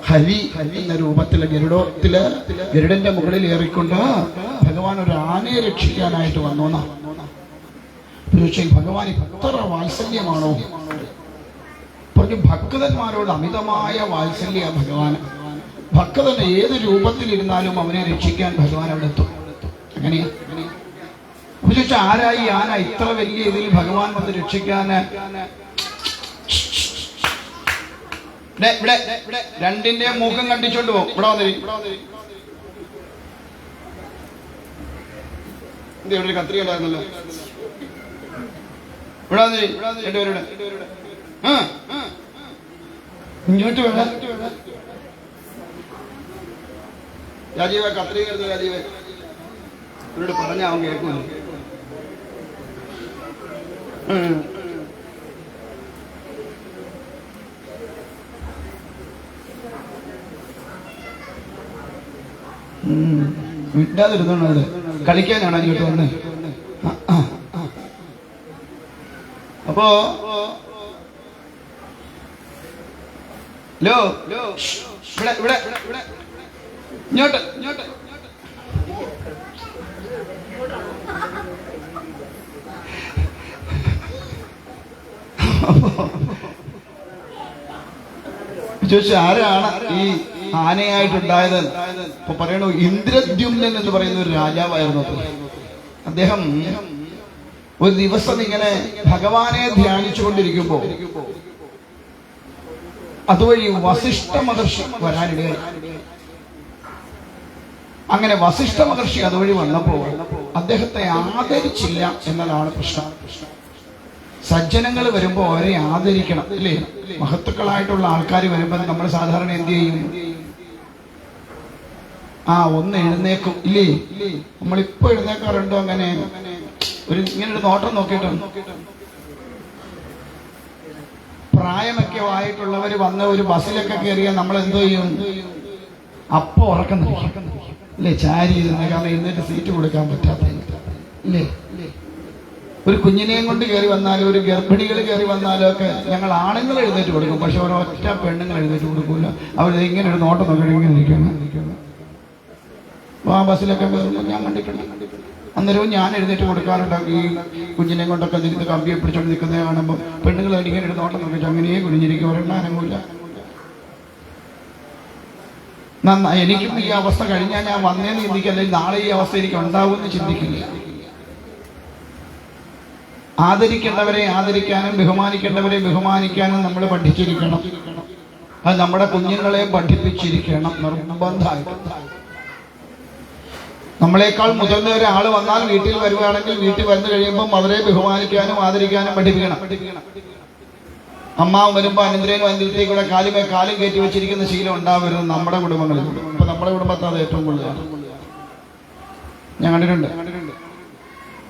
ഹരി എന്ന രൂപത്തില് ഗരുഡന്റെ മുകളിൽ ഏറിക്കൊണ്ട് ഭഗവാൻ ഒരു ആനയെ രക്ഷിക്കാനായിട്ട് വന്നു. ഭഗവാൻ ഇത്ര വാത്സല്യമാണോ പറഞ്ഞു? ഭക്തന്മാരോട് അമിതമായ വാത്സല്യ ഭഗവാൻ. ഭക്തൻ ഏത് രൂപത്തിലിരുന്നാലും അവനെ രക്ഷിക്കാൻ ഭഗവാൻ അവിടെ എത്തും. അങ്ങനെയാ. അപ്പൊ ചോദിച്ചാൽ ആരായി ആന ഇത്ര വലിയ ഇതിൽ ഭഗവാൻ വന്ന് രക്ഷിക്കാൻ? രണ്ടിന്റെ മൂക്കം കണ്ടിച്ചോണ്ട് പോകും. ഇവിടെ വന്നിരി. ഇവിടെ കത്രിക ഉണ്ടായിരുന്നല്ലോ. ഇവിടെ വന്നിരി. രണ്ടുപേരുടെ ഇങ്ങോട്ട് വേണ്ട. രാജീവ കത്രിക എടുത്തു. രാജീവ ഇവരോട് പറഞ്ഞ അവൻ കേൾക്കുന്നു. വിട്ടാതിരുന്നോണ്ട് കളിക്കാനാണ് അങ്ങോട്ട് വന്ന്. അപ്പോ ഇങ്ങോട്ട് ചോദിച്ചു ആരാണ് ഈ ആനയായിട്ടുണ്ടായത്? ഇപ്പൊ പറയണു ഇന്ദ്രദ്യുമ്നൻ എന്ന് പറയുന്ന ഒരു രാജാവായിരുന്നു. അദ്ദേഹം ഒരു ദിവസം ഇങ്ങനെ ഭഗവാനെ ധ്യാനിച്ചുകൊണ്ടിരിക്കുമ്പോ അതുവഴി വസിഷ്ഠ മഹർഷി വരാനിടയായി. അങ്ങനെ വസിഷ്ഠ മഹർഷി അതുവഴി വന്നപ്പോ അദ്ദേഹത്തെ ആദരിച്ചില്ല എന്നതാണ് പ്രശ്നം. സജ്ജനങ്ങൾ വരുമ്പോ അവരെ ആദരിക്കണം, അല്ലേ? മഹത്തുക്കളായിട്ടുള്ള ആൾക്കാർ വരുമ്പോൾ നമ്മൾ സാധാരണ എന്ത് ചെയ്യും? ഒന്ന് എഴുന്നേക്കും, ഇല്ലേ? നമ്മളിപ്പോ എഴുന്നേക്കാറുണ്ടോ? അങ്ങനെ ഇങ്ങനെ ഒരു നോട്ടം നോക്കിയിട്ടുണ്ട്. പ്രായമൊക്കെ ആയിട്ടുള്ളവർ വന്ന ഒരു ബസ്സിലൊക്കെ കയറിയാൽ നമ്മൾ എന്തോ ചെയ്യും? അപ്പൊ ഉറക്കം അല്ലേ? ചാരി ഇരുന്ന്, കാരണം എഴുന്നേറ്റ് സീറ്റ് കൊടുക്കാൻ പറ്റാത്ത, ഇല്ലേ? ഒരു കുഞ്ഞിനെയും കൊണ്ട് കയറി വന്നാലും ഒരു ഗർഭിണികൾ കയറി വന്നാലും ഒക്കെ ഞങ്ങൾ ആണുങ്ങൾ എഴുന്നേറ്റ് കൊടുക്കും. പക്ഷെ ഒരൊറ്റ പെണ്ണുങ്ങൾ എഴുന്നേറ്റ് കൊടുക്കൂല. അവർ ഇങ്ങനെ ഒരു നോട്ടം നോക്കി ഇങ്ങനെ ഇരിക്കണം. ആ ബസ്സിലൊക്കെ ഞാൻ കണ്ടിട്ടുണ്ട്. അന്നേരവും ഞാൻ എഴുന്നേറ്റ് കൊടുക്കാറുണ്ട്. ഈ കുഞ്ഞിനെ കൊണ്ടൊക്കെ നിന്ന് കമ്പിയെ പിടിച്ചോണ്ട് നിൽക്കുന്നത് കാണുമ്പോൾ പെണ്ണുങ്ങൾ ഇങ്ങനെ ഒരു നോട്ടം നോക്കി അങ്ങനെയേ കുഞ്ഞിരിക്കും. ഒരെണ്ണാനങ്ങൂല. നന്നായി. എനിക്കും ഈ അവസ്ഥ കഴിഞ്ഞാൽ ഞാൻ വന്നേന്ന് ചിന്തിക്കല്ലേ, നാളെ ഈ അവസ്ഥ എനിക്ക് ഉണ്ടാവുമെന്ന് ചിന്തിക്കില്ല. ആദരിക്കേണ്ടവരെ ആദരിക്കാനും ബഹുമാനിക്കേണ്ടവരെ ബഹുമാനിക്കാനും നമ്മൾ പഠിച്ചിരിക്കണം. അത് നമ്മുടെ കുഞ്ഞുങ്ങളെ പഠിപ്പിച്ചിരിക്കണം നിർബന്ധമായിട്ട്. നമ്മളെക്കാൾ മുതിർന്ന ഒരാൾ വന്നാൽ വീട്ടിൽ വരുവാണെങ്കിൽ വീട്ടിൽ വന്നു കഴിയുമ്പം അവരെ ബഹുമാനിക്കാനും ആദരിക്കാനും പഠിപ്പിക്കണം. അമ്മാവ് വരുമ്പോ അനന്തരേനും അനന്തരത്തേക്കൂടെ കാലും കയറ്റി വെച്ചിരിക്കുന്ന ശീലം ഉണ്ടാവരുത് നമ്മുടെ കുടുംബങ്ങളിൽ. ഇപ്പൊ നമ്മുടെ കുടുംബത്തിൽ അത് ഏറ്റവും കൂടുതലാണ്. ഞാൻ കണ്ടിട്ടുണ്ട്.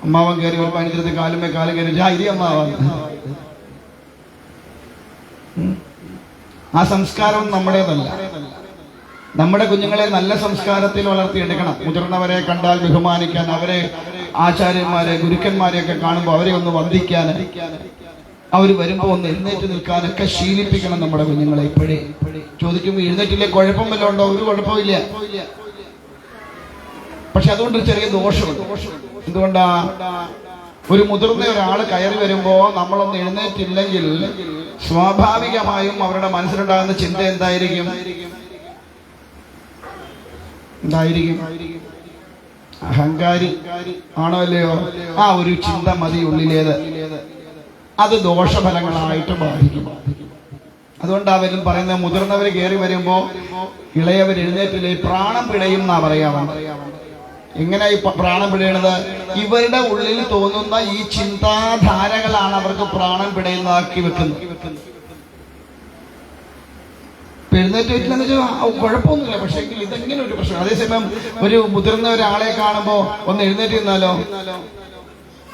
അമ്മാവൻ കയറി വരുമ്പോ അനന്തരത്തെ കാലും കയറി ഇരി അമ്മാവാണ്. ആ സംസ്കാരം നമ്മുടേതല്ല. നമ്മുടെ കുഞ്ഞുങ്ങളെ നല്ല സംസ്കാരത്തിൽ വളർത്തിയെടുക്കണം. മുതിർന്നവരെ കണ്ടാൽ ബഹുമാനിക്കാൻ, അവരെ ആചാര്യന്മാരെ ഗുരുക്കന്മാരെയൊക്കെ കാണുമ്പോൾ അവരെ ഒന്ന് വന്ദിക്കാൻ, അവർ വരുമ്പോ ഒന്ന് എഴുന്നേറ്റ് നിൽക്കാനൊക്കെ ശീലിപ്പിക്കണം നമ്മുടെ കുഞ്ഞുങ്ങളെ. ഇപ്പോഴേ ചോദിക്കുമ്പോൾ എഴുന്നേറ്റില്ലേ കുഴപ്പം വല്ലതും ഉണ്ടോ? ഒരു കുഴപ്പമില്ല. പക്ഷെ അതുകൊണ്ട് ചെറിയ ദോഷമുണ്ട്. എന്തുകൊണ്ടാ? ഒരു മുതിർന്ന ഒരാൾ കയറി വരുമ്പോ നമ്മളൊന്ന് എഴുന്നേറ്റില്ലെങ്കിൽ സ്വാഭാവികമായും അവരുടെ മനസ്സിലുണ്ടാകുന്ന ചിന്ത എന്തായിരിക്കും? അഹങ്കാരി ആണോ അല്ലയോ? ആ ഒരു ചിന്ത മതി ഉള്ളിലേത്. അത് ദോഷഫലങ്ങളായിട്ട് ബാധിക്കും. അതുകൊണ്ട് അവരും പറയുന്നത് മുതിർന്നവർ കയറി വരുമ്പോ ഇളയവർ എഴുന്നേറ്റില്ലേ പ്രാണം പിടയും എന്നാ പറയാറുണ്ട്. എങ്ങനെ ഈ പ്രാണം പിടയണത്? ഇവരുടെ ഉള്ളിൽ തോന്നുന്ന ഈ ചിന്താധാരകളാണ് അവർക്ക് പ്രാണം പിടയുന്നതാക്കി വെക്കുന്നത്. എഴുന്നേറ്റ് വെച്ചില്ലെന്ന് വെച്ചാൽ കുഴപ്പമൊന്നുമില്ല. പക്ഷെ എങ്കിൽ ഇതെങ്ങനെ ഒരു പ്രശ്നം. അതേസമയം ഒരു മുതിർന്ന ഒരാളെ കാണുമ്പോ ഒന്ന് എഴുന്നേറ്റ് നിന്നാലോ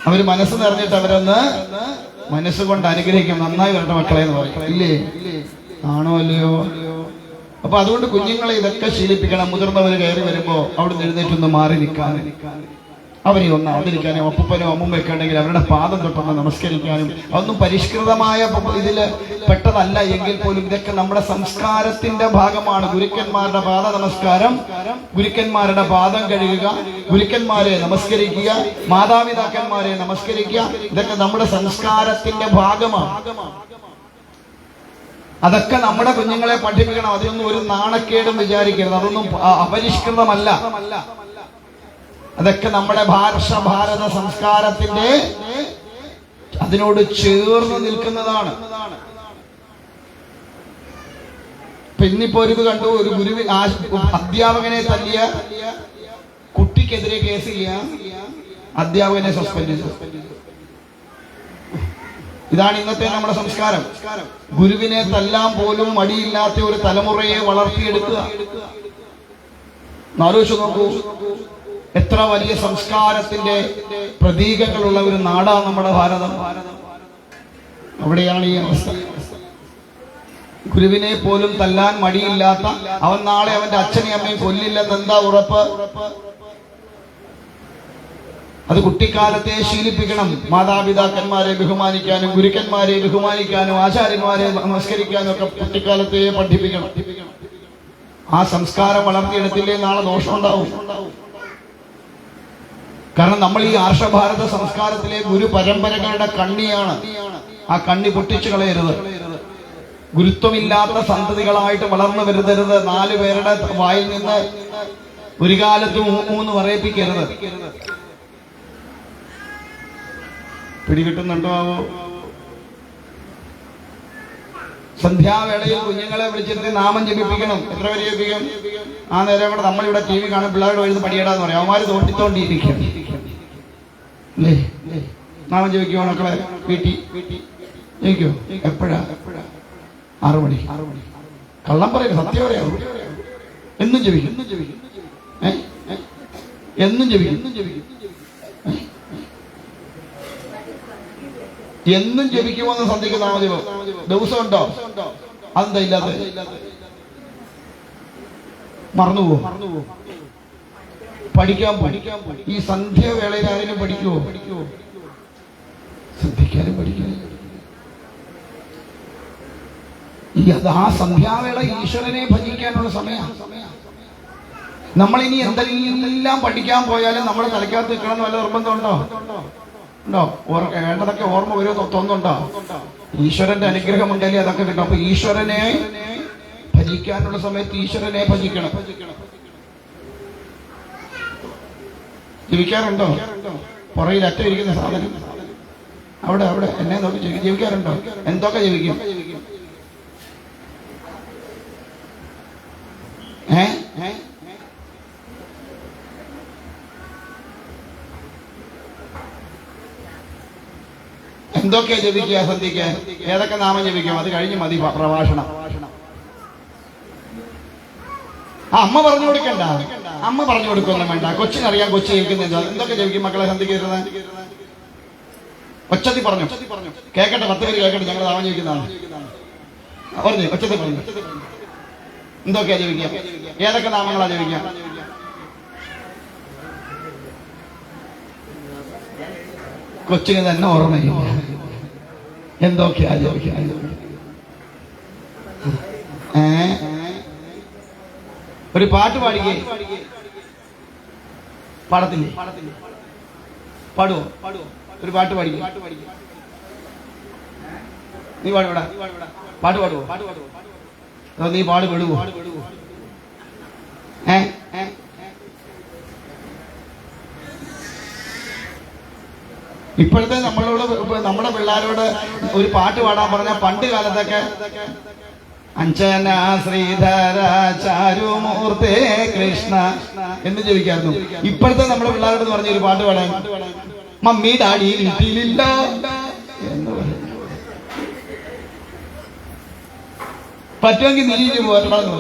അവര് മനസ്സ് നിറഞ്ഞിട്ട് അവരൊന്ന് മനസ്സുകൊണ്ട് അനുഗ്രഹിക്കും. നന്നായി വരട്ടെ മക്കളെ എന്ന് പറയും, ഇല്ലേ? ആണോ അല്ലയോ? അപ്പൊ അതുകൊണ്ട് കുഞ്ഞുങ്ങളെ ഇതൊക്കെ ശീലിപ്പിക്കണം. മുതിർന്നവർ കയറി വരുമ്പോ അവിടുന്ന് എഴുന്നേറ്റൊന്ന് മാറി നിൽക്കാൻ. അവരെ ഒന്ന് ആദരിക്കാനും അപ്പൂപ്പനോ അമ്മൂമ്മയൊക്കെ ഉണ്ടെങ്കിൽ അവരുടെ പാദം തൊട്ടൊന്ന് നമസ്കരിക്കാനും, അതൊന്നും പരിഷ്കൃതമായ ഇതിൽ പെട്ടതല്ല എങ്കിൽ പോലും ഇതൊക്കെ നമ്മുടെ സംസ്കാരത്തിന്റെ ഭാഗമാണ്. ഗുരുക്കന്മാരുടെ പാദ നമസ്കാരം, ഗുരുക്കന്മാരുടെ പാദം കഴുകുക, ഗുരുക്കന്മാരെ നമസ്കരിക്കുക, മാതാപിതാക്കന്മാരെ നമസ്കരിക്കുക, ഇതൊക്കെ നമ്മുടെ സംസ്കാരത്തിന്റെ ഭാഗമാണ്. അതൊക്കെ നമ്മുടെ കുഞ്ഞുങ്ങളെ പഠിപ്പിക്കണം. അതൊന്നും ഒരു നാണക്കേടും വിചാരിക്കരുത്. അതൊന്നും അപരിഷ്കൃതമല്ല. അതൊക്കെ നമ്മുടെ ഭാരത സംസ്കാരത്തിന്റെ അതിനോട് ചേർന്ന് നിൽക്കുന്നതാണ്. ഇന്നിപ്പോ ഒരു ഇത് കണ്ടു, ഒരു അധ്യാപകനെ തല്ലിയ കുട്ടിക്കെതിരെ കേസ് ചെയ്യാൻ അധ്യാപകനെ സസ്പെൻഡ് ചെയ്തു. ഇതാണ് ഇന്നത്തെ നമ്മുടെ സംസ്കാരം. ഗുരുവിനെ തല്ലാൻ പോലും മടിയില്ലാത്ത ഒരു തലമുറയെ വളർത്തിയെടുക്കുക. ആലോചിച്ചു നോക്കൂ, എത്ര വലിയ സംസ്കാരത്തിന്റെ പ്രതീകങ്ങളുള്ള ഒരു നാടാണ് നമ്മുടെ ഭാരതം. അവിടെയാണ് ഈ അവസ്ഥ. ഗുരുവിനെ പോലും തല്ലാൻ മടിയില്ലാത്ത അവൻ നാളെ അവന്റെ അച്ഛനെയും അമ്മയും കൊല്ലില്ലെന്ന് എന്താ ഉറപ്പ്? അത് കുട്ടിക്കാലത്തെ ശീലിപ്പിക്കണം. മാതാപിതാക്കന്മാരെ ബഹുമാനിക്കാനും, ഗുരുക്കന്മാരെ ബഹുമാനിക്കാനും, ആചാര്യന്മാരെ നമസ്കരിക്കാനും ഒക്കെ കുട്ടിക്കാലത്തെ പഠിപ്പിക്കണം. ആ സംസ്കാരം വളർത്തിയെടുത്തില്ലേ നാളെ ദോഷം ഉണ്ടാവും. കാരണം നമ്മൾ ഈ ആർഷഭാരത സംസ്കാരത്തിലെ ഗുരു പരമ്പരകളുടെ കണ്ണിയാണ്. ആ കണ്ണി പൊട്ടിച്ചു കളയരുത്. ഗുരുത്വമില്ലാത്ത സന്തതികളായിട്ട് വളർന്നു വരുതരുത്. 4 പേരുടെ വായിൽ നിന്ന് ഒരു കാലത്ത് മൂന്ന് പറയിപ്പിക്കരുത്. പിടികിട്ടുന്നുണ്ടോ? സന്ധ്യാവേളയിൽ കുഞ്ഞുങ്ങളെ വിളിച്ചിട്ട് നാമം ജപിപ്പിക്കണം. എത്ര പേര് ജപിക്കും? ആ നേരം കൂടെ നമ്മളിവിടെ TV കാണും, പിള്ളേരുടെ എഴുതി പഠിയടാന്ന് പറയും. അവന്മാര് തോണ്ടിയിരിക്കും. അല്ലേ? നാമം ജപിക്കുമോ മക്കളെ? വീട്ടിൽ ജപിക്കോ? എപ്പോഴാ? 6 മണി. കള്ളം പറയും, സത്യം പറയാം. എന്നും ജപിക്കും. എന്നും ജപിക്കും. എന്നും ജപിക്കുമെന്ന് സന്ധിക്ക് നാമജപം ദിവസം ഉണ്ടോ? അതെന്താ ഇല്ലാതെ? മറന്നുപോകും. പഠിക്കാൻ ഈ സന്ധ്യാവേളയിൽ ആരെങ്കിലും പഠിക്കുവോ? ശ്രദ്ധിക്കാനും പഠിക്കാനും. ആ സന്ധ്യാവേള ഈശ്വരനെ ഭജിക്കാനുള്ള സമയമാണ്. നമ്മളിനി എന്തെല്ലാം പഠിക്കാൻ പോയാലും നമ്മുടെ തലയ്ക്കകത്ത് നിൽക്കണം വല്ല നിർബന്ധമുണ്ടോ? ഉണ്ടോ? വേണ്ടതൊക്കെ ഓർമ്മ വരുമോ തോന്നുന്നുണ്ടോ? ഈശ്വരന്റെ അനുഗ്രഹം ഉണ്ടെങ്കിൽ അതൊക്കെ കിട്ടും. അപ്പൊ ഈശ്വരനെ ഭജിക്കാനുള്ള സമയത്ത് ഈശ്വരനെ ഭജിക്കണം. ജീവിക്കാറുണ്ടോ? പുറയിൽ അറ്റ ഇരിക്കുന്ന സാധനം അവിടെ എന്നെ നോക്കി ജീവിക്കാറുണ്ടോ? എന്തൊക്കെ ജീവിക്കും? എന്തൊക്കെയാ ജപിക്കുക? സന്ധിക്ക് ഏതൊക്കെ നാമം ജപിക്കാം? അത് കഴിഞ്ഞ് മതി പ്രഭാഷണം. അമ്മ പറഞ്ഞു കൊടുക്കണ്ട. അമ്മ പറഞ്ഞു കൊടുക്കൊന്നും വേണ്ട. കൊച്ചിനറിയാം കൊച്ചു ജപിക്കുന്ന എന്തൊക്കെ ജപിക്കും മക്കളെ സന്ധിക്ക് വരുന്നത്? ഒച്ചത്തി പറഞ്ഞു കേക്കട്ടെ. 10 പേര് കേക്കട്ടെ. ഞങ്ങൾ നാമം ജപിക്കുന്നതാണ് പറഞ്ഞു. ഒച്ചത്തി പറഞ്ഞു എന്തൊക്കെയാ ജപിക്കാം? ഏതൊക്കെ നാമങ്ങളാ ജപിക്കാം? കൊച്ചിന് തന്നെ ഓർമ്മയില്ല എന്തൊക്കെയാ ജപിക്കാൻ. ഒരു പാട്ട് പാടിക്കേ. പാടത്തില്ലേ? പാടുവോ? ഒരു പാട്ട് പാടിക്കേ. നീ പാടുവോടാ? പാട്ട് പാടുവോ? നീ പാട് പെടുവോ? ഇപ്പോഴത്തെ നമ്മുടെ പിള്ളേരോട് ഒരു പാട്ട് പാടാൻ പറഞ്ഞാൽ പണ്ട് കാലത്തൊക്കെ അഞ്ജന ശ്രീധര ചാരുമൂർത്തേ കൃഷ്ണ എന്ന് ജപിക്കായിരുന്നു. ഇപ്പോഴത്തെ നമ്മുടെ പിള്ളേരോട് പറഞ്ഞ ഒരു പാട്ട് പാടാൻ മമ്മി ഡാഡി വീട്ടിലില്ല എന്ന് പറയും. പറ്റുമെങ്കിൽ നീ പോരണമെന്ന്.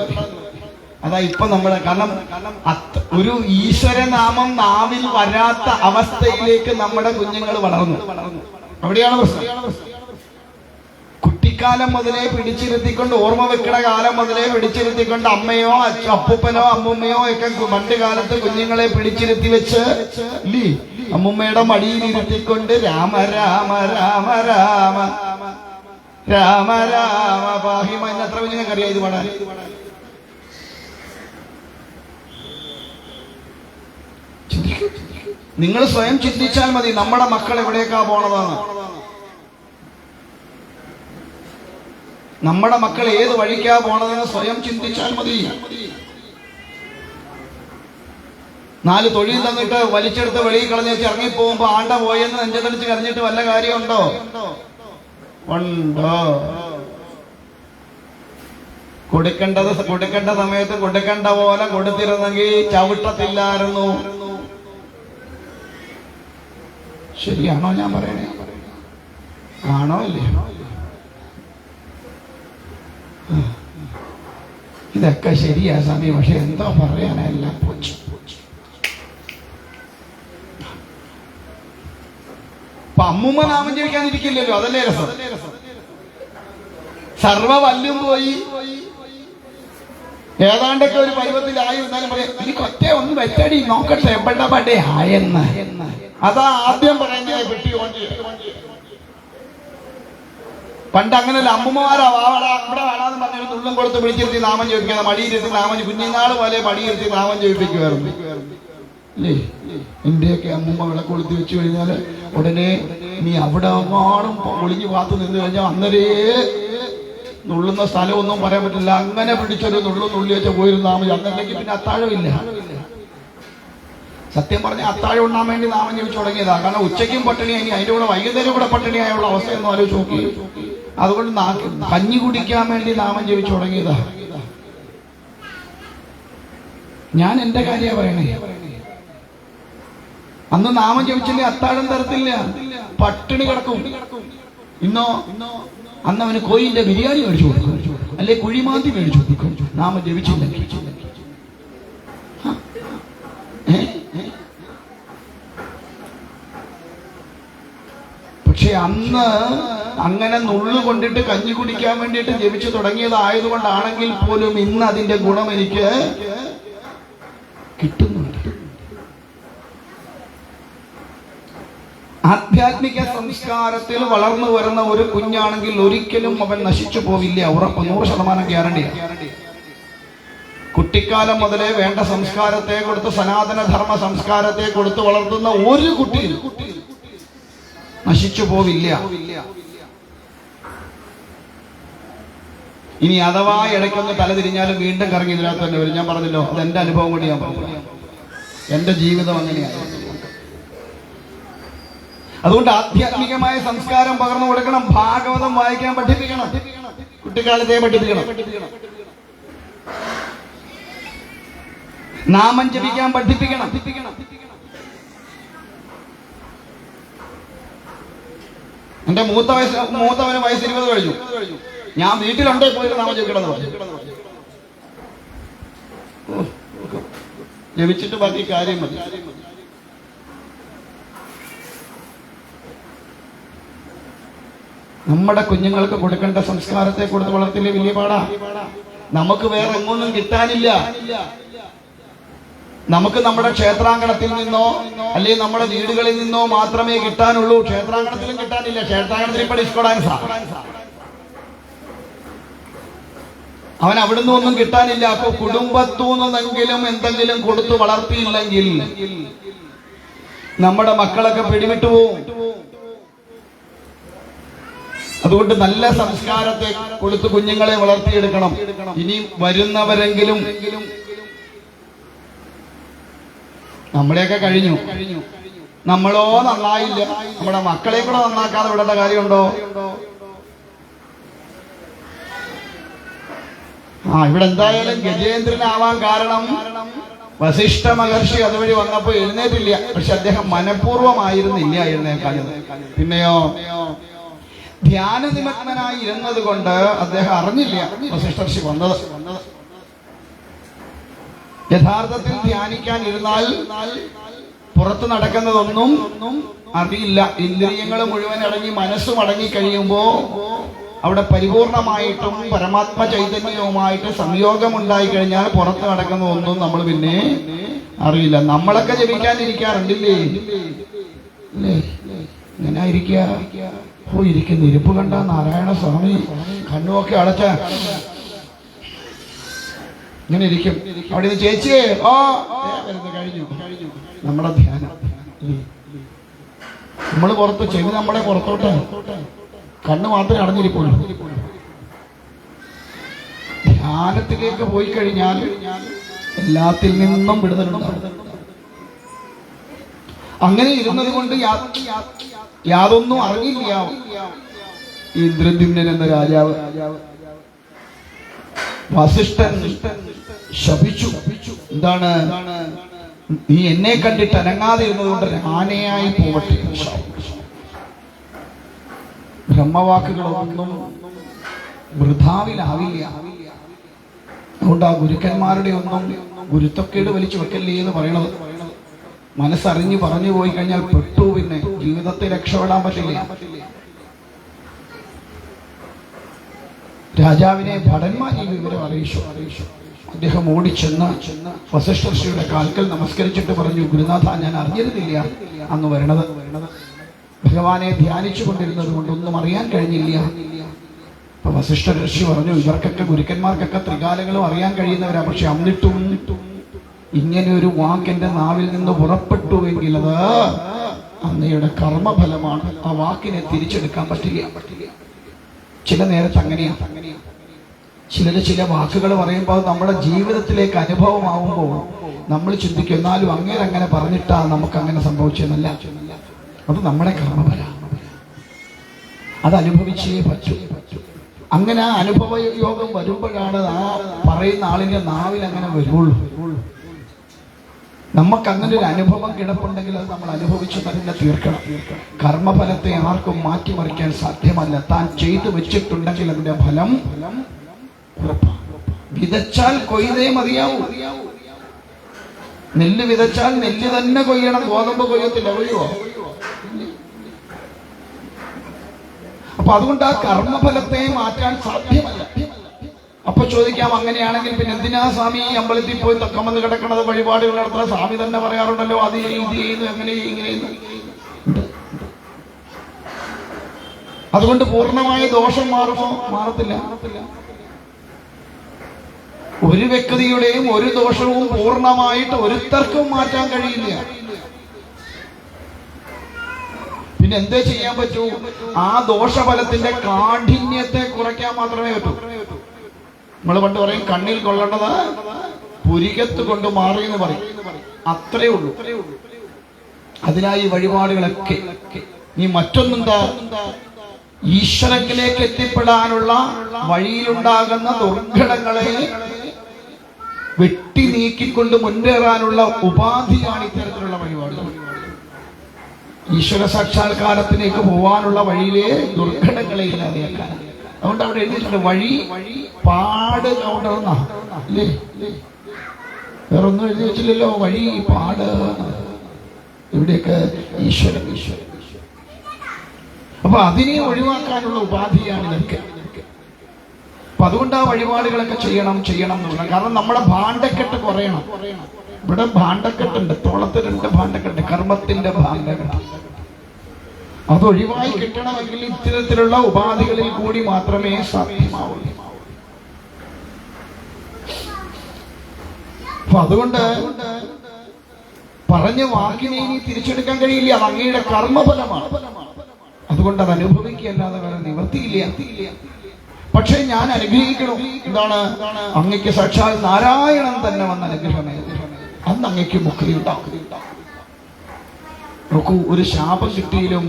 അതാ ഇപ്പൊ നമ്മള് കാരണം ഒരു ഈശ്വരനാമം നാവിൽ വരാത്ത അവസ്ഥയിലേക്ക് നമ്മുടെ കുഞ്ഞുങ്ങൾ വളർന്നു. അവിടെയാണ് പ്രശ്നം. കുട്ടിക്കാലം മുതലേ പിടിച്ചിരുത്തിക്കൊണ്ട്, ഓർമ്മ വെക്കണ കാലം മുതലേ പിടിച്ചിരുത്തിക്കൊണ്ട് അമ്മയോ അപ്പൂപ്പനോ അമ്മൂമ്മയോ ഒക്കെ പണ്ട് കാലത്ത് കുഞ്ഞുങ്ങളെ പിടിച്ചിരുത്തി വെച്ച് അമ്മുമ്മയുടെ മടിയിലിരുത്തിക്കൊണ്ട് രാമ രാമ രാമ രാമ രാമ രാമ പാഹിമ എന്ന് എത്ര നിങ്ങൾക്ക് അറിയാം ഇത് പാടാൻ? നിങ്ങൾ സ്വയം ചിന്തിച്ചാൽ മതി നമ്മുടെ മക്കൾ എവിടേക്കാ പോണതാണ്, നമ്മുടെ മക്കൾ ഏത് വഴിക്കാ പോണതെന്ന് സ്വയം ചിന്തിച്ചാൽ മതി. 4 തൊഴിൽ തന്നിട്ട് വലിച്ചെടുത്ത് വെളിയിൽ കളഞ്ഞ് വെച്ച് ഇറങ്ങിപ്പോകുമ്പോ ആണ്ട പോയെന്ന് നെഞ്ചതടിച്ച് കരഞ്ഞിട്ട് വല്ല കാര്യമുണ്ടോ? ഉണ്ടോ? കൊടുക്കേണ്ട സമയത്ത് കൊടുക്കേണ്ട പോലെ കൊടുത്തിരുന്നെങ്കിൽ ചവിട്ടത്തില്ലായിരുന്നു. ശരിയാണോ ഞാൻ പറയണേ? ആണോ ഇല്ലേ? ഇതൊക്കെ ശരിയാ സമയം, പക്ഷെ എന്തോ പറയാനെല്ലാം പോച്ചു. അപ്പൊ അമ്മൂമ്മ നാമം ജപിക്കാനിരിക്കില്ലല്ലോ, അതല്ലേ രസം. സർവ വല്ലും പോയി ഏതാണ്ടൊക്കെ ഒരു പരുവത്തിലായിരുന്നാലും പറയാം എനിക്ക് ഒറ്റ ഒന്ന് വെച്ചടി നോക്കട്ടെ എവിടെ പടേ ആയെന്ന്. അതാ ആദ്യം പറയുന്നത് പെട്ടി കൊണ്ട്. പണ്ട് അങ്ങനെയല്ല, അമ്മൂമ്മമാരാ ഇവിടെ വേണമെന്ന് പറഞ്ഞിട്ട് ഉള്ളം കൊടുത്ത് വിളിച്ചിരുത്തി നാമം ജപിക്കുന്ന, മടിയിരുത്തി നാമം കുഞ്ഞിനാള് പോലെ മടിയിരുത്തി നാമം ജപിപ്പിക്കുമായിരുന്നു അല്ലേ? എന്റെയൊക്കെ അമ്മൂമ്മ വിളക്ക് കൊളുത്തി വെച്ചു കഴിഞ്ഞാല് ഉടനെ നീ അവിടെ അങ്ങാടും ഒളിഞ്ഞു പാത്തു നിന്ന് കഴിഞ്ഞാൽ അന്നരേ നുള്ളുന്ന സ്ഥലമൊന്നും പറയാൻ പറ്റില്ല, അങ്ങനെ പിടിച്ചൊരു നുള്ളി വെച്ച പോയിരുന്നു നാമം. അന്നല്ലെങ്കിൽ പിന്നെ അത്താഴമില്ല. സത്യം പറഞ്ഞ അത്താഴം ഉണ്ണാൻ വേണ്ടി നാമം ജപിച്ചു തുടങ്ങിയതാ. കാരണം ഉച്ചയ്ക്കും പട്ടിണിയായി, ഇനി അതിന്റെ കൂടെ വൈകുന്നേരം കൂടെ പട്ടിണിയായുള്ള അവസ്ഥയൊന്നും ആലോചിച്ച് നോക്കി. അതുകൊണ്ട് കഞ്ഞി കുടിക്കാൻ വേണ്ടി നാമം ജപിച്ചു തുടങ്ങിയതാ. ഞാൻ എന്റെ കാര്യമാണ് പറയണേ. അന്ന് നാമം ജപിച്ചില്ലേ അത്താഴം തരത്തില്ല, പട്ടിണി കിടക്കും. ഇന്നോ അന്ന് അവന് കോയിന്റെ ബിരിയാണി മേടിച്ചു കൊടുക്കും, അല്ലെ കുഴിമാന്തി മേടിച്ചു കൊടുക്കും, നാമം ജപിച്ചില്ലെങ്കിൽ. പക്ഷെ അന്ന് അങ്ങനെ നുള്ളു കൊണ്ടിട്ട് കഞ്ഞി കുടിക്കാൻ വേണ്ടിയിട്ട് ജപിച്ചു തുടങ്ങിയതായതുകൊണ്ടാണെങ്കിൽ പോലും ഇന്ന് അതിന്റെ ഗുണം എനിക്ക് കിട്ടുന്നുണ്ട്. ആധ്യാത്മിക സംസ്കാരത്തിൽ വളർന്നു വരുന്ന ഒരു കുഞ്ഞാണെങ്കിൽ ഒരിക്കലും അവൻ നശിച്ചു പോവില്ല, ഉറപ്പ്, 100% ഗ്യാരണ്ടിയാണ്. കുട്ടിക്കാലം മുതലേ വേണ്ട സംസ്കാരത്തെ കൊടുത്ത്, സനാതനധർമ്മ സംസ്കാരത്തെ കൊടുത്ത് വളർത്തുന്ന ഒരു കുട്ടിയും നശിച്ചു പോവില്ല. ഇനി അഥവാ ഇടയ്ക്കൊന്ന് തലതിരിഞ്ഞാലും വീണ്ടും കറങ്ങി ഇതിനകത്ത് തന്നെ വരും. ഞാൻ പറഞ്ഞല്ലോ, അത് എന്റെ അനുഭവം കൊണ്ട് ഞാൻ പറഞ്ഞു, എന്റെ ജീവിതം അങ്ങനെയാണ്. അതുകൊണ്ട് ആധ്യാത്മികമായ സംസ്കാരം പകർന്നു കൊടുക്കണം. ഭാഗവതം വായിക്കാൻ പഠിപ്പിക്കണം, കുട്ടിക്കാലത്തെ പഠിപ്പിക്കണം. നാമം ജപിക്കാൻ പഠിപ്പിക്കണം. എന്റെ മൂത്തവന് വയസ്സ് 20 കഴിഞ്ഞു. ഞാൻ വീട്ടിലുണ്ടേ പോയിട്ട് നാമം ജപിക്കണമെന്ന് പറഞ്ഞു. ജപിച്ചിട്ട് ബാക്കി കാര്യം മതി. നമ്മുടെ കുഞ്ഞുങ്ങൾക്ക് കൊടുക്കേണ്ട സംസ്കാരത്തെ കൊടുത്ത് വളർത്തില്ലേ വലിയ പാടാ. നമുക്ക് വേറെ എങ്ങൊന്നും കിട്ടാനില്ല. നമുക്ക് നമ്മുടെ ക്ഷേത്രാങ്കണത്തിൽ നിന്നോ അല്ലെങ്കിൽ നമ്മുടെ വീടുകളിൽ നിന്നോ മാത്രമേ കിട്ടാനുള്ളൂ. ക്ഷേത്രാങ്കണത്തിലും കിട്ടാനില്ല. ക്ഷേത്രാങ്കണത്തിൽ ഇപ്പൊ ഡിസ്കോ ഡാൻസാ. അവൻ അവിടുന്ന് ഒന്നും കിട്ടാനില്ല. അപ്പൊ കുടുംബത്തൂന്നെങ്കിലും എന്തെങ്കിലും കൊടുത്തു വളർത്തിയില്ലെങ്കിൽ നമ്മുടെ മക്കളൊക്കെ പിടിവിട്ടു പോവും. അതുകൊണ്ട് നല്ല സംസ്കാരത്തെ കൊടുത്ത് കുഞ്ഞുങ്ങളെ വളർത്തിയെടുക്കണം. ഇനി വരുന്നവരെങ്കിലും, നമ്മുടെയൊക്കെ കഴിഞ്ഞു, നമ്മളോ നന്നായില്ല, നമ്മുടെ മക്കളെ കൂടെ നന്നാക്കാതെ വിടേണ്ട കാര്യമുണ്ടോ? ഇവിടെ എന്തായാലും ഗജേന്ദ്രനാവാൻ കാരണം വസിഷ്ഠ മഹർഷി അതുവഴി വന്നപ്പോ എഴുന്നേറ്റില്ല. പക്ഷെ അദ്ദേഹം മനഃപൂർവ്വമായിരുന്നില്ല എഴുന്നേക്കാഞ്ഞത്. പിന്നെയോ ധ്യാനനിമഗ്നനായി ഇരുന്നത് കൊണ്ട് അദ്ദേഹം അറിഞ്ഞില്ല വസിഷ്ഠർഷി വന്നത്. യഥാർത്ഥത്തിൽ ധ്യാനിക്കാൻ ഇരുന്നാൽ പുറത്ത് നടക്കുന്നതൊന്നും അറിയില്ല. ഇന്ദ്രിയങ്ങൾ മുഴുവൻ അടങ്ങി മനസ്സും അടങ്ങി കഴിയുമ്പോ അവിടെ പരിപൂർണമായിട്ടും പരമാത്മ ചൈതന്യവുമായിട്ട് സംയോഗം ഉണ്ടായി കഴിഞ്ഞാൽ പുറത്ത് നടക്കുന്നതൊന്നും നമ്മൾ പിന്നെ അറിയില്ല. നമ്മളൊക്കെ ജപിക്കാനിരിക്കാറുണ്ടില്ലേ? അല്ലേ? ഇങ്ങനെ ഇരിക്കുക. ഇരിക്കുന്ന ഇരിപ്പ് കണ്ട നാരായണ സ്വാമി കണ്ണുമൊക്കെ അടച്ച ഇങ്ങനെ ഇരിക്കും. അവിടെ നിന്ന് ചേച്ചിയെ കഴിഞ്ഞു നമ്മുടെ ധ്യാനം. നമ്മൾ പുറത്ത്, ചെവി നമ്മളെ പുറത്തോട്ട്, കണ്ണ് മാത്രമേ അടഞ്ഞിരിപ്പുള്ളൂ. ധ്യാനത്തിലേക്ക് പോയി കഴിഞ്ഞാൽ എല്ലാത്തിൽ നിന്നും വിടുതലുണ്ടാവും. അങ്ങനെ ഇരുന്നത് കൊണ്ട് യാതൊന്നും അറിഞ്ഞില്ല ഇന്ദ്രദ്യുമ്നൻ എന്ന രാജാവ്. വസിഷ്ഠൻ ശപിച്ചു. എന്താണ്? നീ എന്നെ കണ്ടിട്ട് അനങ്ങാതെ ഇരുന്നതുകൊണ്ട് ആനയായി പോവട്ടെ. ബ്രഹ്മവാക്കുകളൊന്നും വൃഥാവിലാവില്ല. അതുകൊണ്ട് ആ ഗുരുക്കന്മാരുടെ ഒന്നും ഗുരുത്വക്കേട് വലിച്ചു വെക്കല്ലേ എന്ന് പറയണത്. മനസ്സറിഞ്ഞ് പറഞ്ഞു പോയി കഴിഞ്ഞാൽ പെട്ടു. പിന്നെ ജീവിതത്തെ രക്ഷപ്പെടാൻ പറ്റില്ല. രാജാവിനെ ഭടന്മാർ ഈ വിവരം അറിയിച്ചു. അദ്ദേഹം ഓടിച്ചെന്ന് വസിഷ്ഠ ഋഷിയുടെ കാൽക്കൽ നമസ്കരിച്ചിട്ട് പറഞ്ഞു, ഗുരുനാഥ, ഞാൻ അറിഞ്ഞിരുന്നില്ല അന്ന് വരണത്. ഭഗവാനെ ധ്യാനിച്ചു കൊണ്ടിരുന്നത് കൊണ്ടൊന്നും അറിയാൻ കഴിഞ്ഞില്ല. അപ്പൊ വസിഷ്ഠ ഋഷി പറഞ്ഞു, ഇവർക്കൊക്കെ ഗുരുക്കന്മാർക്കൊക്കെ ത്രികാലങ്ങളും അറിയാൻ കഴിയുന്നവരാ. പക്ഷെ എന്നിട്ടും ഇങ്ങനെ ഒരു വാക്ക് എന്റെ നാവിൽ നിന്ന് പുറപ്പെട്ടുവെങ്കിൽ അത് അങ്ങയുടെ കർമ്മഫലമാണ്. ആ വാക്കിനെ തിരിച്ചെടുക്കാൻ പറ്റില്ല. ചില നേരത്ത് അങ്ങനെയാണ്. ചില വാക്കുകൾ പറയുമ്പോൾ നമ്മുടെ ജീവിതത്തിലേക്ക് അനുഭവമാവുമ്പോൾ നമ്മൾ ചിന്തിക്കും, എന്നാലും അങ്ങനെ പറഞ്ഞിട്ടാ നമുക്ക് അങ്ങനെ സംഭവിച്ചെന്നല്ല. അത് നമ്മുടെ കർമ്മഫലം. അത് അനുഭവിച്ചേ പറ്റൂ. അങ്ങനെ ആ അനുഭവ യോഗം വരുമ്പോഴാണ് ആ പറയുന്ന ആളിന്റെ നാവിൽ അങ്ങനെ വരുള്ളൂ. നമുക്ക് അങ്ങനെ ഒരു അനുഭവം കിടപ്പുണ്ടെങ്കിൽ അത് നമ്മൾ അനുഭവിച്ചു തന്നെ തീർക്കണം. കർമ്മഫലത്തെ ആർക്കും മാറ്റിമറിക്കാൻ സാധ്യമല്ല. താൻ ചെയ്തു വെച്ചിട്ടുണ്ടെങ്കിൽ അതിന്റെ ഫലം വിതച്ചാൽ കൊയ്തേ മതിയാവൂ. നെല്ല് വിതച്ചാൽ നെല്ല് തന്നെ കൊയ്യണം. ഗോതമ്പ് കൊയ്യത്തില്ല, കൊയ്യുവോ? അപ്പൊ അതുകൊണ്ട് ആ കർമ്മഫലത്തെ മാറ്റാൻ സാധ്യമല്ല. അപ്പൊ ചോദിക്കാം, അങ്ങനെയാണെങ്കിൽ പിന്നെ എന്തിനാ സ്വാമി ഈ അമ്പലത്തിൽ പോയി തക്കമെന്ന് കിടക്കണത്? വഴിപാടുകൾ നടത്തുന്ന സ്വാമി തന്നെ പറയാറുണ്ടല്ലോ, അത് ഇത് ചെയ്യുന്നു, എങ്ങനെ ഇങ്ങനെ. അതുകൊണ്ട് പൂർണ്ണമായ ദോഷം മാറുമോ? മാറത്തില്ല. ഒരു വ്യക്തിയുടെയും ഒരു ദോഷവും പൂർണ്ണമായിട്ട് ഒരുത്തർക്കും മാറ്റാൻ കഴിയില്ല. പിന്നെ എന്തേ ചെയ്യാൻ പറ്റൂ? ആ ദോഷഫലത്തിന്റെ കാഠിന്യത്തെ കുറയ്ക്കാൻ മാത്രമേ പറ്റൂ. നമ്മൾ പണ്ട് പറയും, കണ്ണിൽ കൊള്ളേണ്ടത് പുരികത്ത് കൊണ്ട് മാറി എന്ന് പറയും. അത്രേ ഉള്ളൂ. അതിനായി വഴിപാടുകളൊക്കെ. നീ മറ്റൊന്നെന്താ? ഈശ്വരത്തിലേക്ക് എത്തിപ്പെടാനുള്ള വഴിയിലുണ്ടാകുന്ന ദുർഘടങ്ങളെ വെട്ടി നീക്കിക്കൊണ്ട് മുന്നേറാനുള്ള ഉപാധിയാണ് ഇത്തരത്തിലുള്ള വഴിപാടുകൾ. ഈശ്വര സാക്ഷാത്കാരത്തിലേക്ക് പോവാനുള്ള വഴിയിലെ ദുർഘടങ്ങളെ ഇല്ലാതെയാക്കാൻ. അതുകൊണ്ട് അവിടെ എഴുതിയിട്ടുണ്ട്, വഴി പാട് കൗണ്ടർന്നാ അല്ലേ? വേറൊന്നും എഴുതി വെച്ചില്ലല്ലോ. വഴി പാട്. ഇവിടെയൊക്കെ ഈശ്വരൻ. അപ്പൊ അതിനെ ഒഴിവാക്കാനുള്ള ഉപാധിയാണ് ഇതൊക്കെ. അപ്പൊ അതുകൊണ്ട് ആ വഴിപാടുകളൊക്കെ ചെയ്യണം എന്നുള്ളത്. കാരണം നമ്മുടെ ഭാണ്ഡക്കെട്ട് കുറയണം. ഇവിടെ ഭാണ്ഡക്കെട്ടുണ്ട്, തോളത്ത് 2 ഭാണ്ഡക്കെട്ട്, കർമ്മത്തിന്റെ ഭാണ്ഡക്കെട്ട്. അതൊഴിവായി കിട്ടണമെങ്കിൽ ഇത്തരത്തിലുള്ള ഉപാധികളിൽ കൂടി മാത്രമേ സാധ്യമാവൂ. അപ്പൊ അതുകൊണ്ട് പറഞ്ഞ വാക്കിനെ ഇനി തിരിച്ചെടുക്കാൻ കഴിയില്ല. അത് അങ്ങയുടെ കർമ്മഫലമാണ്. അതുകൊണ്ട് അത് അനുഭവിക്കുകയല്ലാതെ വേറെ നിവൃത്തിയില്ല. പക്ഷെ ഞാൻ അനുഗ്രഹിക്കണം. എന്താണ്? അങ്ങയ്ക്ക് സാക്ഷാൽ നാരായണൻ തന്നെ വന്ന അനുഗ്രഹമേ. അന്ന് അങ്ങയ്ക്ക് മുക്തി ഉണ്ടാക്കും. നോക്കൂ, ഒരു ശാപം കിട്ടിയാലും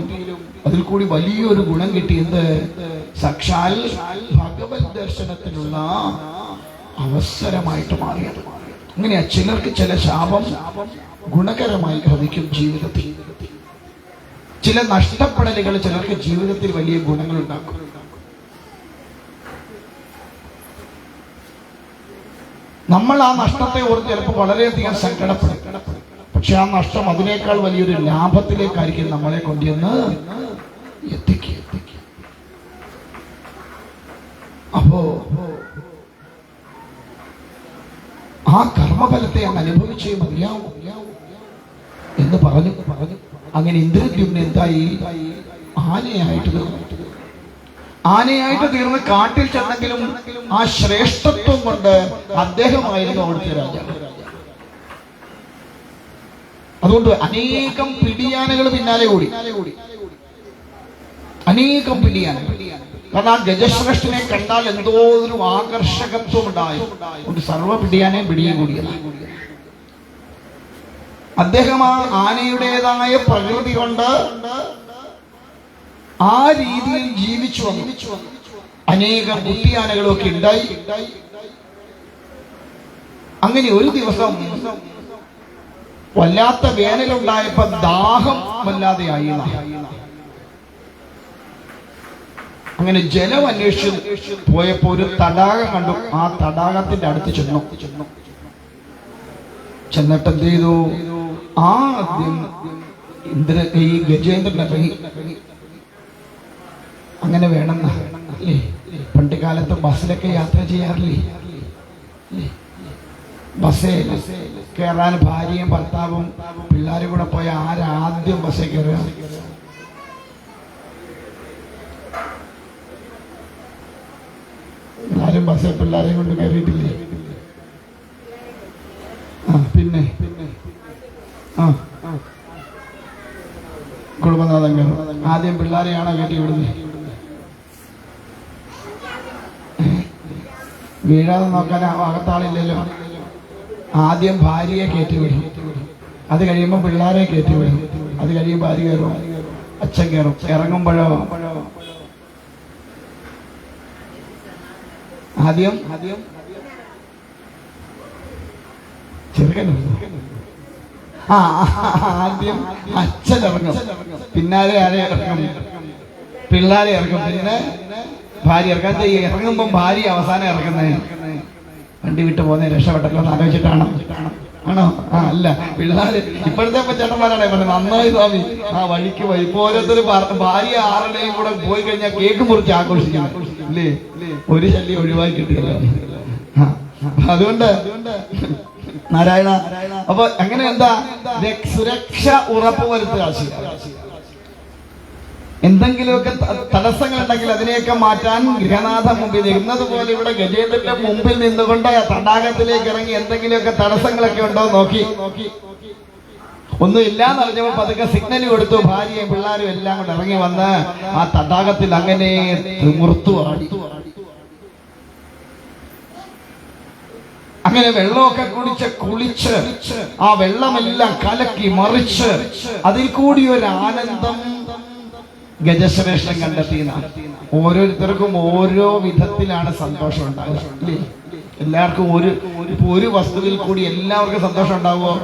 അതിൽ കൂടി വലിയൊരു ഗുണം കിട്ടിയത് സാക്ഷാൽ ഭഗവത് ദർശനത്തിനുള്ള അവസരമായിട്ട് മാറിയത്. അങ്ങനെയാ ചിലർക്ക് ചില ശാപം ഗുണകരമായി ഭവിക്കും ജീവിതത്തിൽ. ചില നഷ്ടപ്പെടലുകൾ ചിലർക്ക് ജീവിതത്തിൽ വലിയ ഗുണങ്ങൾ ഉണ്ടാക്കും. നമ്മൾ ആ നഷ്ടത്തെ ഓർത്ത് ചിലപ്പോൾ വളരെയധികം സങ്കടപ്പെടും. പക്ഷെ ആ നഷ്ടം അതിനേക്കാൾ വലിയൊരു ലാഭത്തിലേക്കായിരിക്കും നമ്മളെ കൊണ്ടുവന്ന് എത്തിക്കുക. അപ്പോ ആ കർമ്മഫലത്തെ അങ്ങ് അനുഭവിച്ചേ മതിയാവും എന്ന് പറഞ്ഞു. അങ്ങനെ ഇന്ദ്രദ്യുമ്നൻ എന്തായി? ആനയായിട്ട് തീർന്ന് കാട്ടിൽ ചെന്നെങ്കിലും ആ ശ്രേഷ്ഠത്വം കൊണ്ട് അദ്ദേഹമായിരുന്നു അവിടുത്തെ രാജാവ്. അതുകൊണ്ട് അനേകം പിടിയാനകൾ പിന്നാലെ കൂടി, അനേകം പിടിയാനകൾ. കാരണം ആ ഗജശ്രേഷ്ഠനെ കണ്ടാൽ എന്തോ ഒരു ആകർഷകത്വം ഉണ്ടായി. ഒരു സർവ്വ പിടിയാനെയും പിടിയും കൂടിയത്. അദ്ദേഹം ആ ആനയുടേതായ പ്രകൃതി കൊണ്ട് ആ രീതിയിൽ ജീവിച്ചു വന്നു. അനേകം കുട്ടിയാനകളൊക്കെ ഉണ്ടായി. അങ്ങനെ ഒരു ദിവസം വല്ലാത്ത വേനലുണ്ടായപ്പോ ദാഹം വല്ലാതെയായി. അങ്ങനെ ജലം അന്വേഷിച്ച് പോയപ്പോ ഒരു തടാകം കണ്ടു. ആ തടാകത്തിന്റെ അടുത്ത് ചെന്നിട്ട് എന്ത് ചെയ്തു? ആദ്യം ഈ ഗജേന്ദ്രൻ ഇറങ്ങി. അങ്ങനെ വേണം അല്ലേ? പണ്ട് കാലത്ത് ബസ്സിലൊക്കെ യാത്ര ചെയ്യാറില്ലേ? ബസ്സിൽ കയറാൻ ഭാര്യയും ഭർത്താവും പിള്ളേരും കൂടെ പോയ ആരാദ്യം ബസ്സിൽ കയറുക? ആരും ബസ്സിൽ പിള്ളേരെയും കൊണ്ട് കയറിയിട്ടില്ലേ? പിന്നെ കുടുംബനാഥൻ കയറും. ആദ്യം പിള്ളേരെയാണോ കയറ്റി വിടുന്നത്? വീഴാതെ നോക്കാൻ അകത്താളില്ലല്ലോ. ആദ്യം ഭാര്യയെ കയറ്റിവിടും, അത് കഴിയുമ്പോൾ പിള്ളേരെ കയറ്റിവിടും, അത് കഴിയുമ്പോൾ ഭാര്യ കയറും, അച്ഛൻ കയറും. ഇറങ്ങുമ്പോഴോ ആദ്യം ചെറുക്കൻ ആദ്യം അച്ഛൻ ഇറങ്ങും, പിന്നാലെ ആരെ ഇറങ്ങും? പിള്ളേരെ ഇറങ്ങും, പിന്നെ ഭാര്യ ഇറക്കാൻ. ഇറങ്ങുമ്പം ഭാര്യ അവസാനം ഇറക്കുന്നേ. വണ്ടി വിട്ട് പോകുന്ന രക്ഷപ്പെട്ടല്ലോ എന്ന് ആലോചിച്ചിട്ടാണോ? ആണോ? അല്ല, പിള്ളേര് ഇപ്പോഴത്തെ ചേട്ടന്മാരാണേ പറഞ്ഞത് നന്നായി സ്വാമി. ആ വഴിക്ക് പോയി ഓരോരുത്തർ ഭാര്യ ആരുടെയും കൂടെ പോയി കഴിഞ്ഞാൽ കേക്ക് മുറിച്ച് ആഘോഷിക്കണം അല്ലേ? ഒരു ശല്യം ഒഴിവാക്കി കിട്ടിയല്ലോ. അതുകൊണ്ട് നാരായണ, അപ്പൊ അങ്ങനെ എന്താ സുരക്ഷ ഉറപ്പുവരുത്തുക. എന്തെങ്കിലുമൊക്കെ തടസ്സങ്ങൾ ഉണ്ടെങ്കിൽ അതിനെയൊക്കെ മാറ്റാൻ ഗൃഹനാഥ മുമ്പിൽ ഇരുന്നതുപോലെ ഇവിടെ ഗജേന്ദ്രന്റെ മുമ്പിൽ നിന്നുകൊണ്ട് തടാകത്തിലേക്ക് ഇറങ്ങി എന്തെങ്കിലുമൊക്കെ തടസ്സങ്ങളൊക്കെ ഉണ്ടോ നോക്കി. ഒന്നും ഇല്ലാന്ന് അറിഞ്ഞപ്പോ പതുക്കെ സിഗ്നൽ കൊടുത്തു. ഭാര്യയും പിള്ളേരും എല്ലാം കൂടെ ഇറങ്ങി വന്ന് ആ തടാകത്തിൽ അങ്ങനെ തിമിർത്തു ആടി. അങ്ങനെ വെള്ളമൊക്കെ കുളിച്ച് ആ വെള്ളമെല്ലാം കലക്കി മറിച്ച് അതിൽ കൂടി ഒരു ആനന്ദം ഗജശ്രേഷ്ഠൻ കണ്ടെത്തിയ. ഓരോരുത്തർക്കും ഓരോ വിധത്തിലാണ് സന്തോഷം ഉണ്ടാവുക അല്ലേ? എല്ലാവർക്കും ഒരു വസ്തുവിൽ കൂടി എല്ലാവർക്കും സന്തോഷം ഉണ്ടാവുമോ?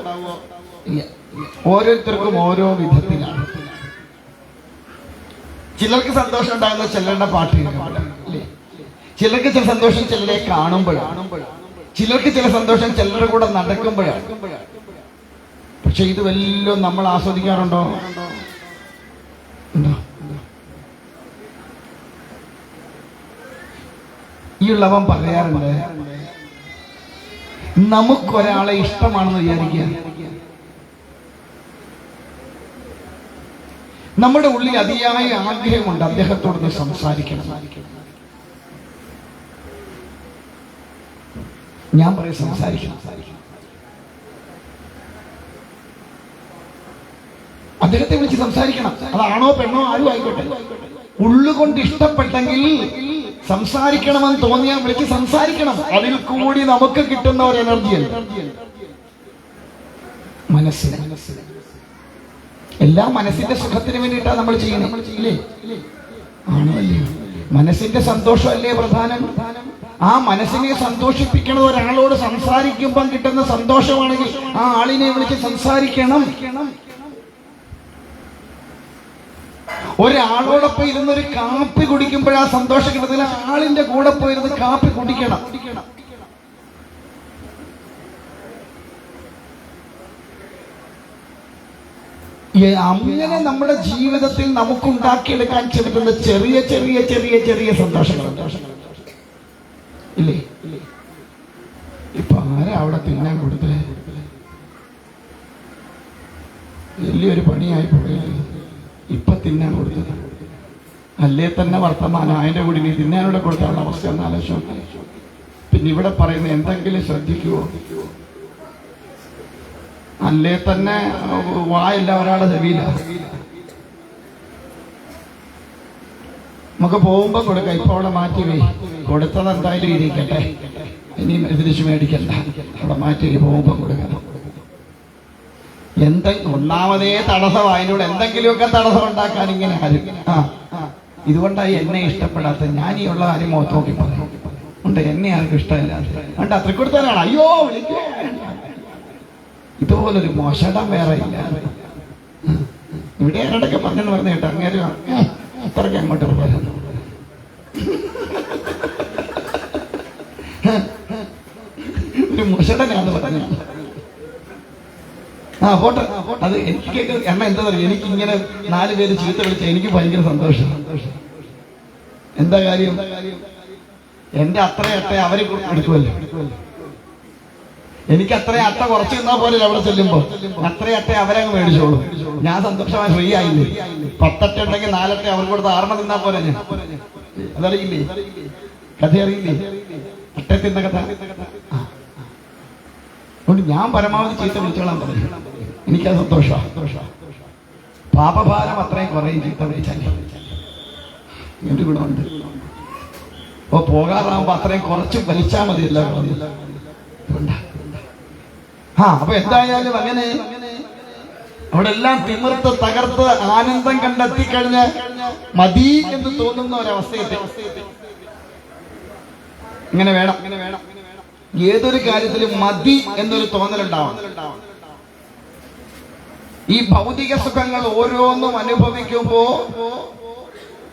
ഇല്ല. ഓരോരുത്തർക്കും ഓരോ വിധത്തിലാണ്. ചിലർക്ക് സന്തോഷം ഉണ്ടാകുന്ന ചിലരുടെ പാട്ട് കേൾക്കുമ്പോഴാണ് അല്ലേ? ചിലർക്ക് ചില സന്തോഷം ചിലരെ കാണുമ്പോഴാണ്. ചിലർക്ക് ചില സന്തോഷം ചിലരുടെ കൂടെ നടക്കുമ്പോഴാണ്. പക്ഷെ ഇത് വല്ലതും നമ്മൾ ആസ്വദിക്കാറുണ്ടോ? ഈ ഉള്ളവൻ പറയാറുണ്ട്, നമുക്കൊരാളെ ഇഷ്ടമാണെന്ന് വിചാരിക്കുക, നമ്മുടെ ഉള്ളിൽ അതിയായ ആഗ്രഹമുണ്ട് അദ്ദേഹത്തോടൊന്ന് സംസാരിക്കണം. ഞാൻ പറയും സംസാരിക്കണം. അദ്ദേഹത്തെ വിളിച്ച് സംസാരിക്കണം. അതാണോ പെണ്ണോ ആരും ആയിക്കോട്ടെ. ഉള്ളുകൊണ്ട് ഇഷ്ടപ്പെട്ടെങ്കിൽ സംസാരിക്കണമെന്ന് തോന്നിയാൽ വിളിച്ച് സംസാരിക്കണം. അതിൽ കൂടി നമുക്ക് കിട്ടുന്ന ഒരു എനർജിയല്ല മനസ്സിന്. എല്ലാം മനസ്സിന്റെ സുഖത്തിന് വേണ്ടിയിട്ടാണ് നമ്മൾ ചെയ്യുന്നത് ഇല്ലേ? ആണോ അല്ലയോ? മനസ്സിന്റെ സന്തോഷമല്ലേ പ്രധാനം? ആ മനസ്സിനെ സന്തോഷിപ്പിക്കണം. ഒരാളോട് സംസാരിക്കുമ്പം കിട്ടുന്ന സന്തോഷമാണെങ്കിൽ ആ ആളിനെ വിളിച്ച് സംസാരിക്കണം. ഒരാളോടൊപ്പം ഇരുന്നൊരു കാപ്പി കുടിക്കുമ്പോഴാ സന്തോഷം കിട്ടത്തില്ല, ആളിന്റെ കൂടെ പോയിരുന്ന് കാപ്പി കുടിക്കണം. അങ്ങനെ നമ്മുടെ ജീവിതത്തിൽ നമുക്കുണ്ടാക്കിയെടുക്കാൻ ചെറുക്കുന്ന ചെറിയ ചെറിയ ചെറിയ ചെറിയ സന്തോഷങ്ങൾ ഇല്ലേ? ഇപ്പൊ ആരാ അവിടെ തിന്നാൻ കൊടുത്തേ? വലിയൊരു പണിയായി പോയില്ലേ. ഇപ്പൊ തിന്നാൻ കൊടുത്തത് അല്ലേ തന്നെ വർത്തമാനം അതിന്റെ കൂടി നീ തിന്നാനൂടെ കൊടുത്താലുള്ള അവസ്ഥ ഒന്ന് ആലോചിച്ചു. പിന്നെ ഇവിടെ പറയുന്ന എന്തെങ്കിലും ശ്രദ്ധിക്കുവോ? അല്ലേ തന്നെ വായില്ല ഒരാളെ ചെവിയില്ല. നമുക്ക് പോകുമ്പോ കൊടുക്കാം. ഇപ്പൊ അവിടെ മാറ്റി കൊടുത്തത് എന്തായാലും ഇരിക്കട്ടെ, ഇനി തിരിച്ചു മേടിക്കണ്ട, അവിടെ മാറ്റി പോകുമ്പോ കൊടുക്കണം. ഒന്നാമതേ തടസ്സം, അതിനോട് എന്തെങ്കിലുമൊക്കെ തടസ്സം ഉണ്ടാക്കാൻ ഇങ്ങനെ ആരും. ഇതുകൊണ്ടായി എന്നെ ഇഷ്ടപ്പെടാത്ത. ഞാൻ ഈ ഉള്ള കാര്യം മുഖത്ത് നോക്കി പറഞ്ഞു ഉണ്ട്, എന്നെ ആർക്കും ഇഷ്ടമില്ല. കണ്ട തൃക്കൊടുത്താനാണ് അയ്യോ വിളിക്കേ. ഇതുപോലൊരു മോശം വേറെ ഇല്ല. ഇവിടെ ആരോടൊക്കെ പറഞ്ഞെന്ന് പറഞ്ഞു കേട്ടോ, അങ്ങനെ അത്രയ്ക്ക് അങ്ങോട്ട് പറയുന്നു. ഒരു മുഷടനാന്ന് പറഞ്ഞു. പോട്ടെ. അത് എനിക്ക് എണ്ണ എന്താ പറയുക, എനിക്ക് ഇങ്ങനെ 4 പേര് ചീത്ത വിളിച്ച എനിക്ക് ഭയങ്കര സന്തോഷം. എന്താ കാര്യം? എന്റെ അത്രയട്ടെ അവര് എടുക്കുമല്ലോ. എനിക്ക് അത്രയും അട്ട കുറച്ച് നിന്നാ പോലെ അവിടെ ചെല്ലുമ്പോ അത്രയട്ടെ അവരങ്ങ് മേടിച്ചോളൂ. ഞാൻ സന്തോഷമായി ഫ്രീ ആയില്ലേ. 10 അട്ട ഉണ്ടെങ്കിൽ 4 അട്ട അവർക്ക് കൊടുത്ത് 6 തിന്നാ പോലെ. ഞാൻ അതറിയില്ലേ, കഥ അറിയില്ലേ, അട്ട തിന്ന കഥ. അതുകൊണ്ട് ഞാൻ പരമാവധി ചീത്ത വിളിച്ചോളാൻ പറയും. എനിക്കത് സന്തോഷമാണ്. പാപഭാരം അത്രയും കുറയും ചീത്ത വിളിച്ചാലേ. എന്ത് ഗുണമുണ്ട്? അപ്പൊ പോകാറാകുമ്പോ അത്രയും കുറച്ച് വലിച്ചാൽ മതി എല്ലാവരും. അപ്പൊ എന്തായാലും അങ്ങനെ അവിടെ എല്ലാം തിമിർത്ത് തകർത്ത് ആനന്ദം കണ്ടെത്തിക്കഴിഞ്ഞ് മതി എന്ന് തോന്നുന്ന ഒരവസ്ഥയെത്തി. ഇങ്ങനെ വേണം. ഏതൊരു കാര്യത്തിലും മതി എന്നൊരു തോന്നലുണ്ടാവണം. ഈ ഭൗതിക സുഖങ്ങൾ ഓരോന്നും അനുഭവിക്കുമ്പോ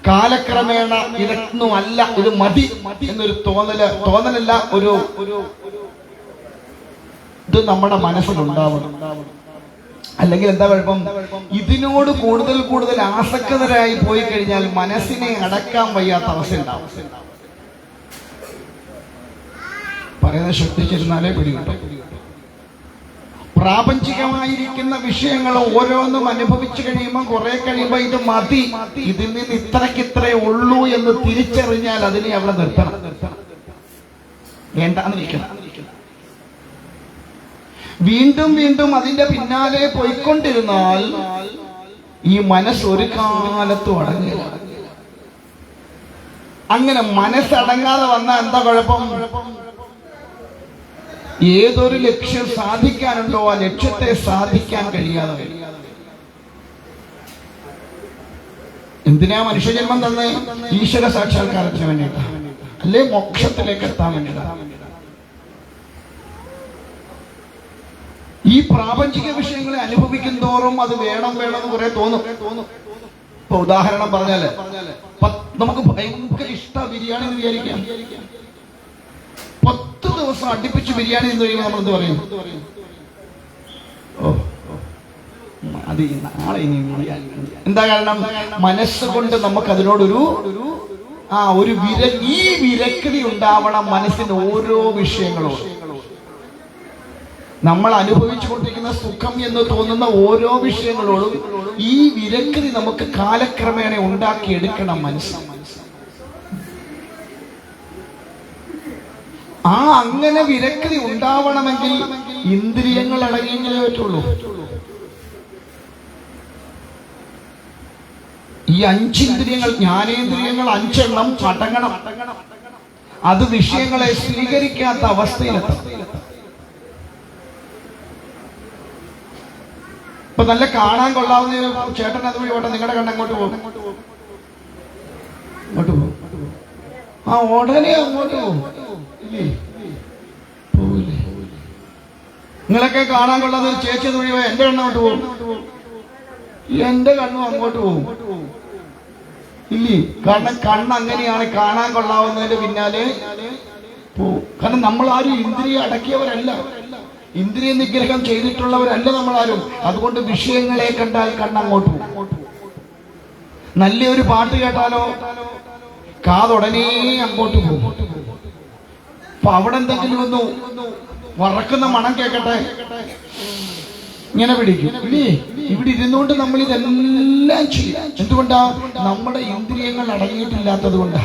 കാലക്രമേണ ഇതൊന്നും അല്ല, ഇത് മതി എന്നൊരു തോന്നലല്ല, ഒരു ഇത് നമ്മുടെ മനസ്സിലുണ്ടാവണം. അല്ലെങ്കിൽ എന്താ കുഴപ്പം? ഇതിനോട് കൂടുതൽ ആസക്തരായി പോയി കഴിഞ്ഞാൽ മനസ്സിനെ അടക്കാൻ വയ്യാത്ത അവസ്ഥ ഉണ്ടാവും. പറയുന്നത് ശ്രദ്ധിച്ചിരുന്നാലേ പിടികിട്ടും. പ്രാപഞ്ചികമായിരിക്കുന്ന വിഷയങ്ങൾ ഓരോന്നും അനുഭവിച്ചു കഴിയുമ്പോൾ കുറെ കഴിയുമ്പോ ഇത് മതി, ഇതിൽ നിന്ന് ഇത്രയ്ക്കിത്രേ ഉള്ളൂ എന്ന് തിരിച്ചറിഞ്ഞാൽ അതിനെ അവിടെ നിർത്തണം, വേണ്ടാന്ന് നിൽക്കണം. വീണ്ടും അതിന്റെ പിന്നാലെ പോയിക്കൊണ്ടിരുന്നാൽ ഈ മനസ്സ് ഒരു കാലത്തും അടങ്ങില്ല. അങ്ങനെ മനസ്സടങ്ങാതെ വന്നാൽ എന്താ കുഴപ്പം? ഏതൊരു ലക്ഷ്യം സാധിക്കാനുണ്ടോ ആ ലക്ഷ്യത്തെ സാധിക്കാൻ കഴിയാതെ വരും. എന്തിനാ മനുഷ്യജന്മം തന്നെ? ഈശ്വര സാക്ഷാത്കാരത്തിന് വേണ്ടിയിട്ടാണ്, അല്ലെ മോക്ഷത്തിലേക്ക് എത്താൻ വേണ്ടിയിട്ടാണ്. ഈ പ്രാപഞ്ചിക വിഷയങ്ങളെ അനുഭവിക്കും തോറും അത് വേണം എന്ന് കുറെ തോന്നും. ഇപ്പൊ ഉദാഹരണം പറഞ്ഞാല് നമുക്ക് ഭയങ്കര ഇഷ്ട ബിരിയാണി എന്ന് വിചാരിക്കാം. 10 ദിവസം അടുപ്പിച്ച് ബിരിയാണി എന്ന് കഴിയുമ്പോൾ നമ്മൾ എന്ത് പറയും? അത് നാളെ ഇനി എന്താ കാരണം? മനസ്സുകൊണ്ട് നമുക്ക് അതിനോടൊരു ഈ വിരക്തി ഉണ്ടാവണം. മനസ്സിന് ഓരോ വിഷയങ്ങളും, നമ്മൾ അനുഭവിച്ചുകൊണ്ടിരിക്കുന്ന സുഖം എന്ന് തോന്നുന്ന ഓരോ വിഷയങ്ങളോടും ഈ വിരക്തി നമുക്ക് കാലക്രമേണ ഉണ്ടാക്കിയെടുക്കണം മനസ്സ്. അങ്ങനെ വിരക്തി ഉണ്ടാവണമെങ്കിൽ ഇന്ദ്രിയങ്ങൾ അടങ്ങിയെങ്കിലേ പറ്റുള്ളൂ. ഈ 5 ഇന്ദ്രിയങ്ങൾ, ജ്ഞാനേന്ദ്രിയങ്ങൾ 5 എണ്ണം അടങ്ങണം. അത് വിഷയങ്ങളെ സ്വീകരിക്കാത്ത അവസ്ഥയിലെത്തണം. ഇപ്പൊ നല്ല കാണാൻ കൊള്ളാവുന്ന ചേട്ടൻ അത് വഴി ഓട്ടെ, നിങ്ങളുടെ കണ്ണ് അങ്ങോട്ട് പോകും, ഉടനെ അങ്ങോട്ട് പോകും. പോവില്ലേ? നിങ്ങളൊക്കെ കാണാൻ കൊള്ളാവുന്ന ഒരു ചേച്ചി അത് വഴി എന്റെ കണ്ണ് അങ്ങോട്ട് പോകും, എന്റെ കണ്ണും അങ്ങോട്ട് പോകും. ഇല്ലേ? കാരണം കണ്ണ് അങ്ങനെയാണ്, കാണാൻ കൊള്ളാവുന്നതിന്റെ പിന്നാലെ പോവും. കാരണം നമ്മൾ ആരും ഇന്ദ്രിയ അടക്കിയവരല്ല, ഇന്ദ്രിയ നിഗ്രഹം ചെയ്തിട്ടുള്ളവരല്ല നമ്മളാരും. അതുകൊണ്ട് വിഷയങ്ങളെ കണ്ടാൽ കണ്ണങ്ങോട്ട് പോകും. നല്ലൊരു പാട്ട് കേട്ടാലോ കാതുടനെ അങ്ങോട്ട് പോകും. അപ്പൊ അവിടെ എന്തെങ്കിലും ഒന്ന് വറക്കുന്ന മണം കേൾക്കട്ടെ, ഇങ്ങനെ പിടിക്കും ഇല്ലേ? ഇവിടെ ഇരുന്നുകൊണ്ട് നമ്മൾ ഇതെല്ലാം ചെയ്യാം. എന്തുകൊണ്ടാ? നമ്മുടെ ഇന്ദ്രിയങ്ങൾ അടങ്ങിയിട്ടില്ലാത്തത് കൊണ്ടാ.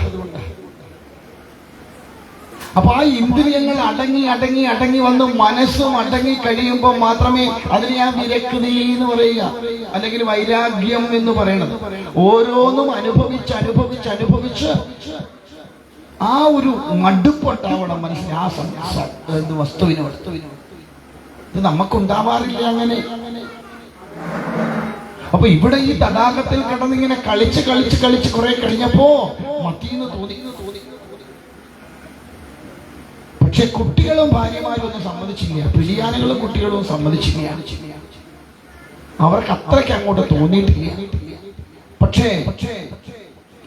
അപ്പൊ ആ ഇന്ദ്രിയങ്ങൾ അടങ്ങി അടങ്ങി അടങ്ങി വന്ന് മനസ്സും അടങ്ങി കഴിയുമ്പോൾ മാത്രമേ അതിനെ ആ വിരക്തി എന്ന് പറയുക, അല്ലെങ്കിൽ വൈരാഗ്യം എന്ന് പറയണത്. ഓരോന്നും അനുഭവിച്ച് അനുഭവിച്ച് അനുഭവിച്ച് ആ ഒരു മടുപ്പുണ്ടാവണം മനസ്സിന് ആ വസ്തുവിനോട്. ഇത് നമുക്കുണ്ടാവാറില്ല അങ്ങനെ. അപ്പൊ ഇവിടെ ഈ തടാകത്തിൽ കിടന്നിങ്ങനെ കളിച്ച് കളിച്ച് കളിച്ച് കുറെ കഴിഞ്ഞപ്പോ മതിയെന്ന് തോന്നി. പക്ഷെ കുട്ടികളും ഭാര്യമാരും ഒന്നും സമ്മതിച്ചില്ല. പിടിയാനകളും കുട്ടികളും സമ്മതിച്ചില്ല. അവർക്ക് അത്രയ്ക്ക് അങ്ങോട്ട് തോന്നിയിട്ടില്ല. പക്ഷേ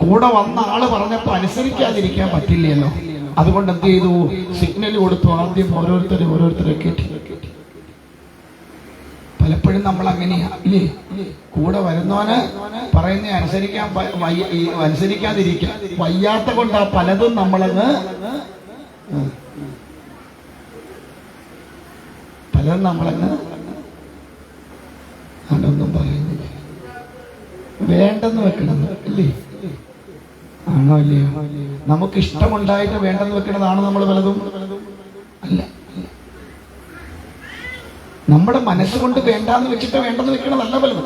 കൂടെ വന്ന ആള് പറഞ്ഞപ്പോ അനുസരിക്കാതിരിക്കാൻ പറ്റില്ലല്ലോ. അതുകൊണ്ട് എന്ത് ചെയ്തു? സിഗ്നൽ കൊടുത്തു. ആദ്യം ഓരോരുത്തരെ കേട്ടി. പലപ്പോഴും നമ്മൾ അങ്ങനെയാ ഇല്ലേ? കൂടെ വരുന്നവന് പറയുന്ന അനുസരിക്കാതിരിക്കാൻ വയ്യാത്ത കൊണ്ടാ പലതും നമ്മളങ്ങ് അതൊന്നും പറയുന്നില്ല. വേണ്ടെന്ന് വെക്കണം അല്ലേ? ആണോ അല്ലയോ? നമുക്ക് ഇഷ്ടമുണ്ടായിട്ട് വേണ്ടെന്ന് വെക്കണതാണ് നമ്മൾ പലതും അല്ല. നമ്മുടെ മനസ്സുകൊണ്ട് വേണ്ടാന്ന് വെച്ചിട്ട് വേണ്ടെന്ന് വെക്കണതല്ല പലതും.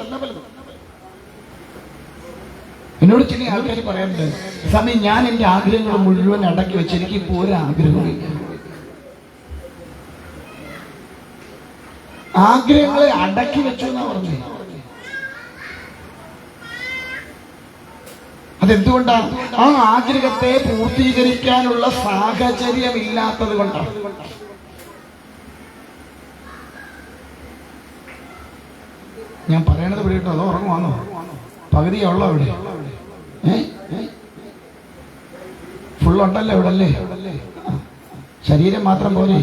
എന്നോട് ചില ആൾക്കാർ പറയാറുണ്ട്, സ്വാമി ഞാൻ എൻ്റെ ആഗ്രഹങ്ങൾ മുഴുവൻ അടക്കി വെച്ച് എനിക്കിപ്പോ ഒരു ആഗ്രഹമില്ല. ആഗ്രഹങ്ങളെ അടക്കി വെച്ചു എന്നാ പറഞ്ഞത്. അതെന്തുകൊണ്ടാണ്? ആ ആഗ്രഹത്തെ പൂർത്തീകരിക്കാനുള്ള സാഹചര്യം ഇല്ലാത്തത് കൊണ്ടാണ്. ഞാൻ പറയണത് പിടികിട്ടോ? അതോ ഉറങ്ങുവാന്നോ? പകുതിയുള്ളോ ഇവിടെ? ഫുള്ളുണ്ടല്ലോ ഇവിടെ അല്ലേ? ശരീരം മാത്രം പോലെ.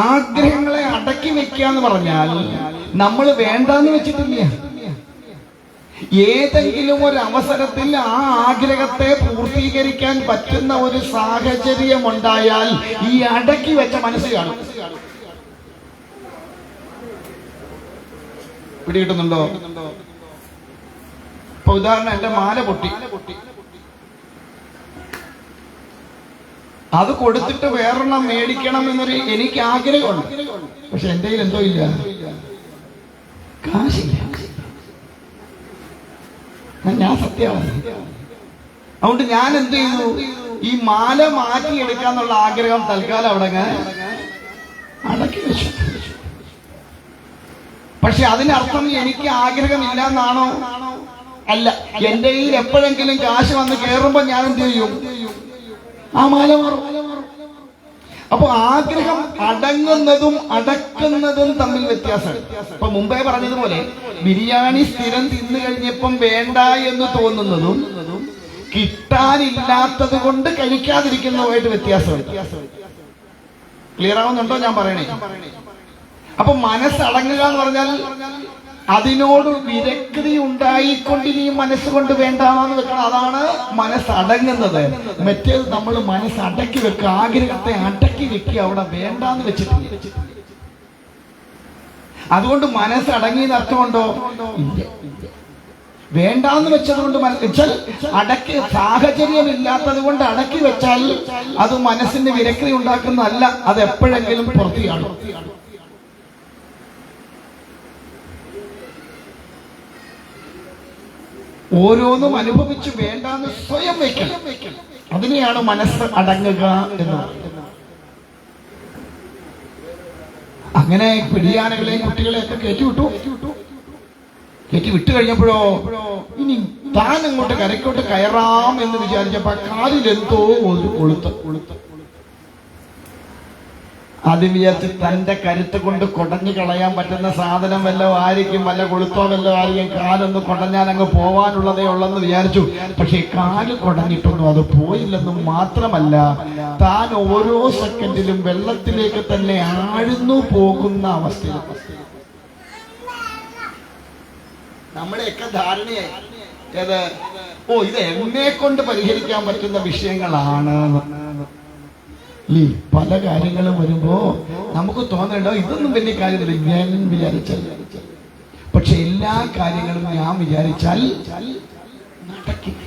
ആഗ്രഹങ്ങളെ അടക്കി വെക്കുക എന്ന് പറഞ്ഞാൽ നമ്മൾ വേണ്ടാന്ന് വെച്ചിട്ടില്ല. ഏതെങ്കിലും ഒരു അവസരത്തിൽ ആ ആഗ്രഹത്തെ പൂർത്തീകരിക്കാൻ പറ്റുന്ന ഒരു സാഹചര്യം ഉണ്ടായാൽ ഈ അടക്കി വെച്ച മനസ്സ് കാണും. പിടികിട്ടുന്നുണ്ടോ? ഇപ്പൊ ഉദാഹരണം, എന്റെ മാല പൊട്ടി. അത് കൊടുത്തിട്ട് വേറെണ്ണം മേടിക്കണം എന്നൊരു എനിക്ക് ആഗ്രഹമുണ്ട്. പക്ഷെ എന്റെ കയ്യിൽ എന്തോ ഇല്ല, കാശില്ല. ഞാൻ സത്യമാണ്. അതുകൊണ്ട് ഞാൻ എന്ത് ചെയ്തു? ഈ മാല മാറ്റിയെടുക്കാന്നുള്ള ആഗ്രഹം തൽക്കാലം അവിടെ അടക്കി വെച്ചു. പക്ഷെ അതിനർത്ഥം എനിക്ക് ആഗ്രഹമില്ല എന്നാണോ? അല്ല. എന്റെ കയ്യിൽ എപ്പോഴെങ്കിലും കാശ് വന്ന് കയറുമ്പോ ഞാൻ എന്ത് ചെയ്യും? ആ മാല മാറും. അപ്പൊ ആഗ്രഹം അടങ്ങുന്നതും അടക്കുന്നതും തമ്മിൽ വ്യത്യാസമാണ്. ഇപ്പൊ മുമ്പേ പറഞ്ഞതുപോലെ ബിരിയാണി സ്ഥിരം തിന്നു കഴിഞ്ഞപ്പം വേണ്ട എന്ന് തോന്നുന്നതും കിട്ടാനില്ലാത്തത് കൊണ്ട് കഴിക്കാതിരിക്കുന്നതുമായിട്ട് വ്യത്യാസമുണ്ട്. ക്ലിയർ ആവുന്നുണ്ടോ ഞാൻ പറയണേ? അപ്പൊ മനസ്സടങ്ങുക എന്ന് പറഞ്ഞാൽ അതിനോട് വിരക്തി ഉണ്ടായിക്കൊണ്ടിനി മനസ്സുകൊണ്ട് വേണ്ടാന്ന് വെക്കണം. അതാണ് മനസ്സടങ്ങുന്നത്. മറ്റേത് നമ്മൾ മനസ്സടക്കി വെക്കുക, ആഗ്രഹത്തെ അടക്കി വെക്കുക, അവിടെ വേണ്ടാന്ന് വെച്ചിട്ടില്ല. അതുകൊണ്ട് മനസ്സടങ്ങിയെന്ന് അർത്ഥമുണ്ടോ? ഇല്ല. വേണ്ടാന്ന് വെച്ചത് കൊണ്ട് വെച്ചാൽ അടക്കി സാഹചര്യം ഇല്ലാത്തത് കൊണ്ട് അടക്കി വെച്ചാൽ അത് മനസ്സിന്റെ വിരക്തി ഉണ്ടാക്കുന്നതല്ല, അത് എപ്പോഴെങ്കിലും പുറത്തിയാണ്. ഓരോന്നും അനുഭവിച്ച് വേണ്ടാന്ന് സ്വയം വയ്ക്കണം. അതിനെയാണ് മനസ്സ് അടങ്ങുക എന്ന്. അങ്ങനെ പിടിയാനകളെയും കുട്ടികളെയൊക്കെ കയറ്റി വിട്ടു കഴിഞ്ഞപ്പോഴോ ഇനി താൻ അങ്ങോട്ട് കരയ്ക്കോട്ട് കയറാം എന്ന് വിചാരിച്ചപ്പോ കാലിലെന്തോ കൊളുത്ത. അത് വിചാരിച്ച് തന്റെ കരുത്ത് കൊണ്ട് കൊടഞ്ഞു കളയാൻ പറ്റുന്ന സാധനം വല്ലോ ആയിരിക്കും, വല്ല കൊളുത്തോ വല്ലോ ആയിരിക്കും. കാലൊന്ന് കൊടഞ്ഞാൽ അങ്ങ് പോവാനുള്ളതേ ഉള്ളെന്ന് വിചാരിച്ചു. പക്ഷെ കാല് കൊടഞ്ഞിട്ടൊന്നും അത് പോയില്ലെന്നും മാത്രമല്ല, താൻ ഓരോ സെക്കൻഡിലും വെള്ളത്തിലേക്ക് തന്നെ ആഴ്ന്നു പോകുന്ന അവസ്ഥയിൽ. നമ്മുടെയൊക്കെ ധാരണയായി ഇത് ഇത് എന്നെ കൊണ്ട് പരിഹരിക്കാൻ പറ്റുന്ന വിഷയങ്ങളാണ്. പല കാര്യങ്ങളും വരുമ്പോ നമുക്ക് തോന്നണ്ടോ ഇതൊന്നും വലിയ കാര്യമില്ല, ഞാൻ വിചാരിച്ചാൽ. പക്ഷെ എല്ലാ കാര്യങ്ങളും ഞാൻ വിചാരിച്ചാൽ നടക്കില്ല.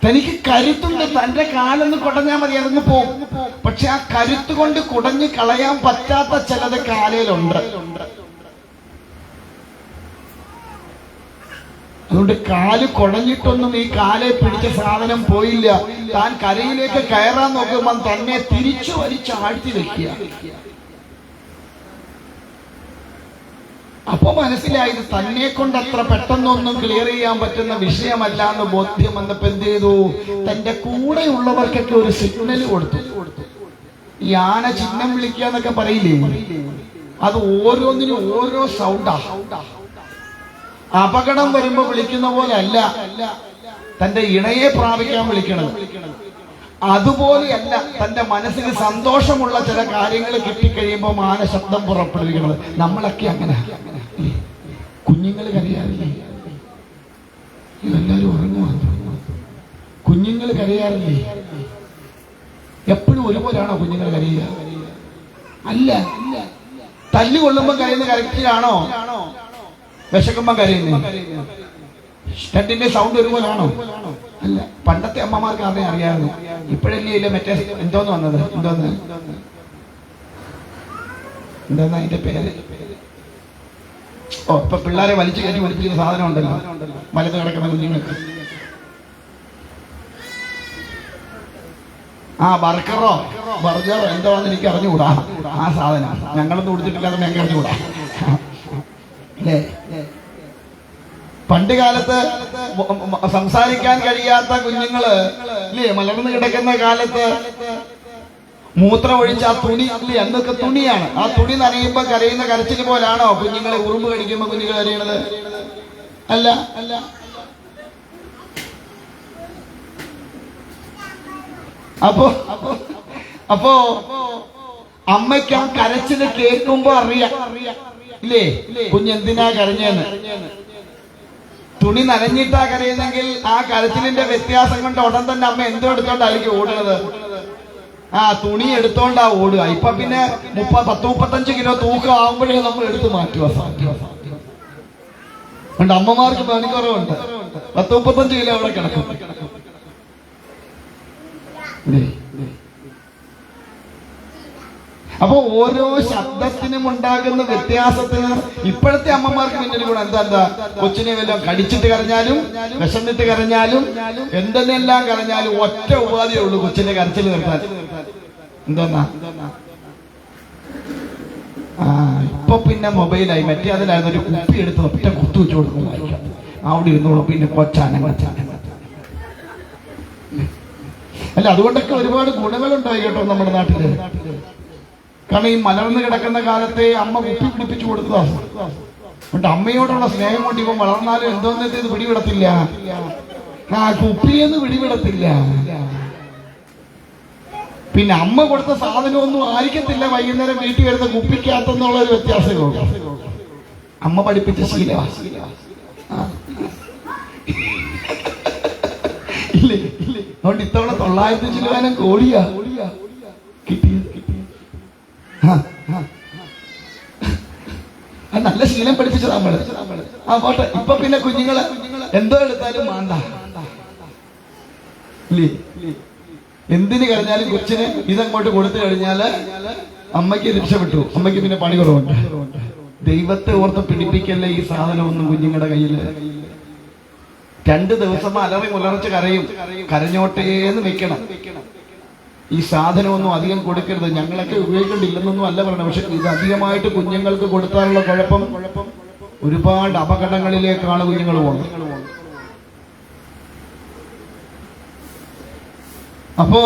തനിക്ക് കരുത്തുണ്ട്, തന്റെ കാലൊന്ന് കുടഞ്ഞാൽ മതി, അതൊന്ന് പോകും. പക്ഷെ ആ കരുത്ത് കൊണ്ട് കുടഞ്ഞ് കളയാൻ പറ്റാത്ത ചിലത് കാലയിലുണ്ട്. അതുകൊണ്ട് കാല് കുടഞ്ഞിട്ടൊന്നും ഈ കാലെ പിടിച്ച സാധനം പോയില്ല. താൻ കരയിലേക്ക് കയറാൻ നോക്കുമ്പോൾ തന്നെ തിരിച്ചു വലിച്ച് ആഴ്ത്തി വെക്കുക. അപ്പൊ മനസ്സിലായത് തന്നെ കൊണ്ട് അത്ര പെട്ടെന്നൊന്നും ക്ലിയർ ചെയ്യാൻ പറ്റുന്ന വിഷയമല്ല എന്ന് ബോധ്യം വന്നപ്പോ എന്ത് ചെയ്തു? തന്റെ കൂടെയുള്ളവർക്കൊക്കെ ഒരു സിഗ്നൽ കൊടുത്തു. ഈ ആന ചിഹ്നം വിളിക്കുക എന്നൊക്കെ പറയില്ലേ, അത് ഓരോന്നിനും ഓരോ സൗണ്ടാ. അപകടം വരുമ്പോ വിളിക്കുന്ന പോലെ അല്ല തന്റെ ഇണയെ പ്രാപിക്കാൻ വിളിക്കണത്, അതുപോലെയല്ല തന്റെ മനസ്സിന് സന്തോഷമുള്ള ചില കാര്യങ്ങൾ കിട്ടിക്കഴിയുമ്പോൾ ആന ശബ്ദം പുറപ്പെടുവിക്കുന്നത്. നമ്മളൊക്കെ അങ്ങനെ. കുഞ്ഞുങ്ങൾ കരയാറില്ലേ? എല്ലാവരും ഉറങ്ങുക. കുഞ്ഞുങ്ങൾ കരയാറില്ലേ? എപ്പോഴും ഒരുപോലെയാണോ കുഞ്ഞുങ്ങൾ കരയുക? അല്ല. തല്ലുകൊള്ളുമ്പോ കരയുന്ന കരച്ചിലാണോ? വിശക്കുമ്പോ കരയുന്നേ? രണ്ടിന്റെ സൗണ്ട് ഒരുപോലാണോ? അല്ല. പണ്ടത്തെ അമ്മമാർക്ക് ആരെയും അറിയാമായിരുന്നു. ഇപ്പോഴല്ലേ ഇല്ല മറ്റേ എന്തോന്ന് വന്നത്? എന്തോന്ന് അതിന്റെ പേര്? ഇപ്പൊ പിള്ളേരെ വലിച്ചു കയറ്റി വലിപ്പിക്കുന്ന സാധനം ഉണ്ടല്ലോ, വലത് കിടക്കുന്ന കുഞ്ഞുങ്ങൾക്ക്. ബർഗറോ എന്തോന്ന് എനിക്ക് അറിഞ്ഞുകൂടാ. ആ സാധനം ഞങ്ങളൊന്നും കൊടുത്തിട്ടില്ലാതെ ഞങ്ങൾക്ക് അറിഞ്ഞുകൂടാ അല്ലേ? പണ്ട് കാലത്ത് സംസാരിക്കാൻ കഴിയാത്ത കുഞ്ഞുങ്ങള് ഇല്ലേ, മലർന്നു കിടക്കുന്ന കാലത്ത് മൂത്രം ഒഴിച്ച ആ തുണി ഇല്ലേ, അന്നൊക്കെ തുണിയാണ്. ആ തുണി നനയുമ്പോ കരയുന്ന കരച്ചില് പോലാണോ കുഞ്ഞുങ്ങളെ ഉറുമ്പ് കടിക്കുമ്പോ കുഞ്ഞുങ്ങൾ കരയണത്? അല്ല. അപ്പോ അമ്മയ്ക്ക് ആ കരച്ചില് കേൾക്കുമ്പോ അറിയാം ഇല്ലേ കുഞ്ഞെന്തിനാ കരഞ്ഞെന്ന്. തുണി നനഞ്ഞിട്ടാ കരയുന്നെങ്കിൽ ആ കരച്ചിലിന്റെ വ്യത്യാസം കൊണ്ട് ഉടൻ തന്നെ അമ്മ എന്തോ എടുത്തോണ്ടായിരിക്കും ഓടുന്നത്? തുണി എടുത്തോണ്ടാ ഓടുക. ഇപ്പൊ പിന്നെ 30-35 കിലോ തൂക്കം ആവുമ്പോഴേ നമ്മൾ എടുത്തു മാറ്റുക. അതുകൊണ്ട് അമ്മമാർക്ക് പണിക്കുറവുണ്ട്. 30-35 കിലോ അവിടെ കിടക്കും. അപ്പൊ ഓരോ ശബ്ദത്തിനും ഉണ്ടാകുന്ന വ്യത്യാസത്തിന് ഇപ്പോഴത്തെ അമ്മമാർക്ക് പിന്നൊരു ഗുണം എന്താ? കൊച്ചിനെ വല്ലതും കടിച്ചിട്ട് കരഞ്ഞാലും വിശന്നിട്ട് കരഞ്ഞാലും എന്തെന്നെല്ലാം കരഞ്ഞാലും ഒറ്റ ഉപാധിയേ ഉള്ളൂ കൊച്ചിന്റെ കരച്ചിൽ നിർത്താൻ. എന്താ? ഇപ്പൊ പിന്നെ മൊബൈലായി. മറ്റേ അതിലായിരുന്നു ഒരു കുപ്പി എടുത്ത് ഒറ്റ കുത്തു വെച്ചു കൊടുക്കുന്നതായിരിക്കും. അവിടെ ഇരുന്നോളൂ. പിന്നെ കൊച്ചാന അല്ല. അതുകൊണ്ടൊക്കെ ഒരുപാട് ഗുണങ്ങളുണ്ടായി കേട്ടോ നമ്മുടെ നാട്ടില്. കാരണം ഈ മലർന്നു കിടക്കുന്ന കാലത്തെ അമ്മ കുപ്പി പിടിപ്പിച്ചു കൊടുത്തതാണ്. അതുകൊണ്ട് അമ്മയോടുള്ള സ്നേഹം കൊണ്ട് ഇവൻ വളർന്നാലും എന്തോന്നത്തെ ഇത് പിടിവിടത്തില്ല. കുപ്പിയെന്ന് പിടിവിടത്തില്ല. പിന്നെ അമ്മ കൊടുത്ത സാധനമൊന്നും ആയിരിക്കത്തില്ല വൈകുന്നേരം വീട്ടിൽ വരുന്ന കുപ്പിക്കകത്തെന്നുള്ള ഒരു വ്യത്യാസമേ ഉള്ളൂ. അമ്മ പഠിപ്പിച്ച ശീലമാ. ഇല്ലേ? അതുകൊണ്ട് ഇത്തവണ 900 ചിലവാനം കോടിയാ കിട്ടിയത്. നല്ല ശീലം പഠിപ്പിച്ചത് നമ്മള്. പോട്ടെ. ഇപ്പൊ പിന്നെ കുഞ്ഞുങ്ങള് എന്തോ എടുത്താലും മാണ്ട ഇല്ലേ? എന്തിന് കരഞ്ഞാലും കൊച്ചിന് ഇതങ്ങോട്ട് കൊടുത്തു കഴിഞ്ഞാല് അമ്മയ്ക്ക് രക്ഷപ്പെട്ടു. അമ്മയ്ക്ക് പിന്നെ പണി കുറവുണ്ട്. ദൈവത്തെ ഓർത്ത് പിടിപ്പിക്കല്ലേ ഈ സാധനമൊന്നും കുഞ്ഞുങ്ങളുടെ കയ്യില്. 2 ദിവസം അലറി മുലർച്ച് കരയും. കരഞ്ഞോട്ടേന്ന് വെക്കണം. ഈ സാധനമൊന്നും അധികം കൊടുക്കരുത്. ഞങ്ങളൊക്കെ ഉപയോഗിക്കേണ്ടില്ലെന്നൊന്നും അല്ല പറയണം. പക്ഷെ ഇത് അധികമായിട്ട് കുഞ്ഞുങ്ങൾക്ക് കൊടുത്താലുള്ള കുഴപ്പം ഒരുപാട് അപകടങ്ങളിലേക്കാണ് കുഞ്ഞുങ്ങൾ പോകുന്നത്. അപ്പോ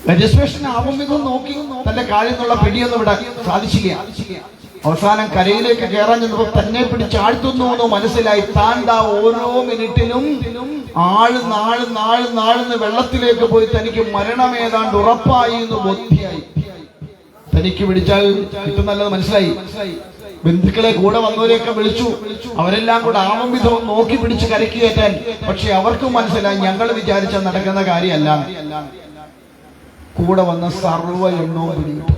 രജിസ്ട്രേഷൻ ആവുമ്പോൾ ഇത് നോക്കി തന്റെ കാലിൽ നിന്നുള്ള പിടിയൊന്നും ഇവിടെ സാധിച്ചില്ല. അവസാനം കരയിലേക്ക് കയറാൻ ചെന്നപ്പോൾ തന്നെ പിടിച്ചാഴ്ത്തുന്നു മനസ്സിലായി. താണ്ടാ ഓരോ മിനിറ്റിലും ആഴ്ന്ന് വെള്ളത്തിലേക്ക് പോയി തനിക്ക് മരണം ഏതാണ്ട് ഉറപ്പായി എന്ന് ബോധ്യായി. തനിക്ക് പിടിച്ചാൽ കിട്ടുന്നല്ലത് മനസ്സിലായി. ബന്ധുക്കളെ കൂടെ വന്നവരെയൊക്കെ വിളിച്ചു. അവരെല്ലാം കൂടെ ആവും വിധവും നോക്കി പിടിച്ച് കരക്കി കയറ്റാൻ. പക്ഷെ അവർക്കും മനസ്സിലായി ഞങ്ങൾ വിചാരിച്ച നടക്കുന്ന കാര്യമല്ല. കൂടെ വന്ന സർവ്വ എണ്ണവും പിടികിട്ടു.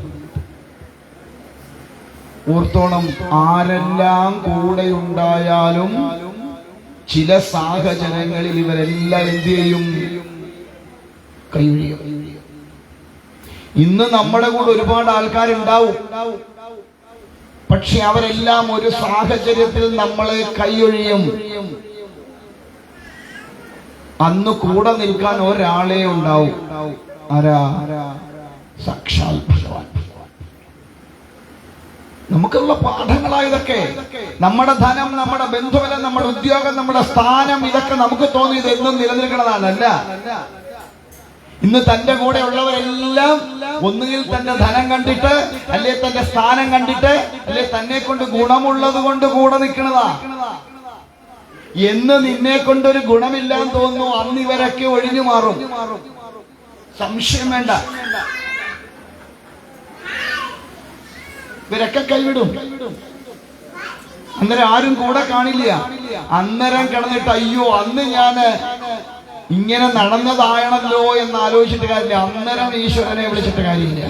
ഓർത്തോണം, ആരെല്ലാം കൂടെ ഉണ്ടായാലും ചില സാഹചര്യങ്ങളിൽ ഇവരെല്ലാം എന്ത് ചെയ്യും? കൈയൊഴിയും. ഇന്ന് നമ്മുടെ കൂടെ ഒരുപാട് ആൾക്കാരുണ്ടാവും. പക്ഷെ അവരെല്ലാം ഒരു സാഹചര്യത്തിൽ നമ്മളെ കൈയൊഴിയും. അന്ന് കൂടെ നിൽക്കാൻ ഒരാളെ ഉണ്ടാവും. ആരാ? സാക്ഷാൽ ഭഗവാൻ. നമുക്കുള്ള പാഠങ്ങളായതൊക്കെ. നമ്മുടെ ധനം, നമ്മുടെ ബന്ധുബലം, നമ്മുടെ ഉദ്യോഗം, നമ്മുടെ സ്ഥാനം, ഇതൊക്കെ നമുക്ക് തോന്നി ഇതെന്നും നിലനിൽക്കണതാണല്ല. ഇന്ന് തന്റെ കൂടെ ഉള്ളവരെല്ലാം ഒന്നുകിൽ തന്റെ ധനം കണ്ടിട്ട്, അല്ലെ തന്റെ സ്ഥാനം കണ്ടിട്ട്, അല്ലെ തന്നെ കൊണ്ട് ഗുണമുള്ളത് കൊണ്ട് കൂടെ നിൽക്കണതാ. എന്ന് നിന്നെ കൊണ്ടൊരു ഗുണമില്ലാന്ന് തോന്നുന്നു, അന്ന് ഇവരൊക്കെ ഒഴിഞ്ഞു മാറും. സംശയം വേണ്ട, ഇവരൊക്കെ കൈവിടും. അന്നേരം ആരും കൂടെ കാണില്ല. അന്നേരം കിടന്നിട്ട് അയ്യോ അന്ന് ഞാന് ഇങ്ങനെ നടന്നതായണല്ലോ എന്ന് ആലോചിച്ചിട്ട് കാര്യമില്ല. അന്നേരം ഈശ്വരനെ വിളിച്ചിട്ട് കാര്യമില്ല.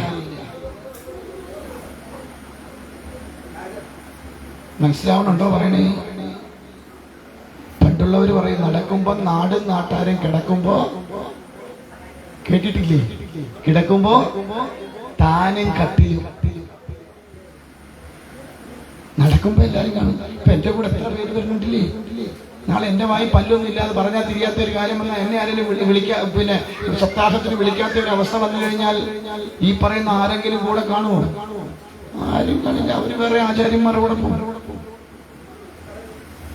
മനസ്സിലാവണുണ്ടോ പറയണേ? പണ്ടുള്ളവർ പറയും, നടക്കുമ്പോ നാടും നാട്ടാരും കിടക്കുമ്പോ, കേട്ടിട്ടില്ലേ? കിടക്കുമ്പോ താനും കട്ടിലും. നടക്കുമ്പോ എല്ലാരും കാണും. ഇപ്പൊ എന്റെ കൂടെ എത്ര പേര് വരുന്നുണ്ടില്ലേ? നാളെ എന്റെ വായി പല്ലൊന്നും ഇല്ലാതെ പറഞ്ഞാൽ തിരിയാത്ത ഒരു കാര്യം വന്നാൽ എന്നെ ആരെങ്കിലും പിന്നെ സപ്താഹത്തിന് വിളിക്കാത്ത ഒരു അവസ്ഥ വന്നു കഴിഞ്ഞാൽ ഈ പറയുന്ന ആരെങ്കിലും കൂടെ കാണുമോ? ആരും കാണില്ല. അവര് വേറെ ആചാര്യന്മാരുടെ കൂടെ പോകും.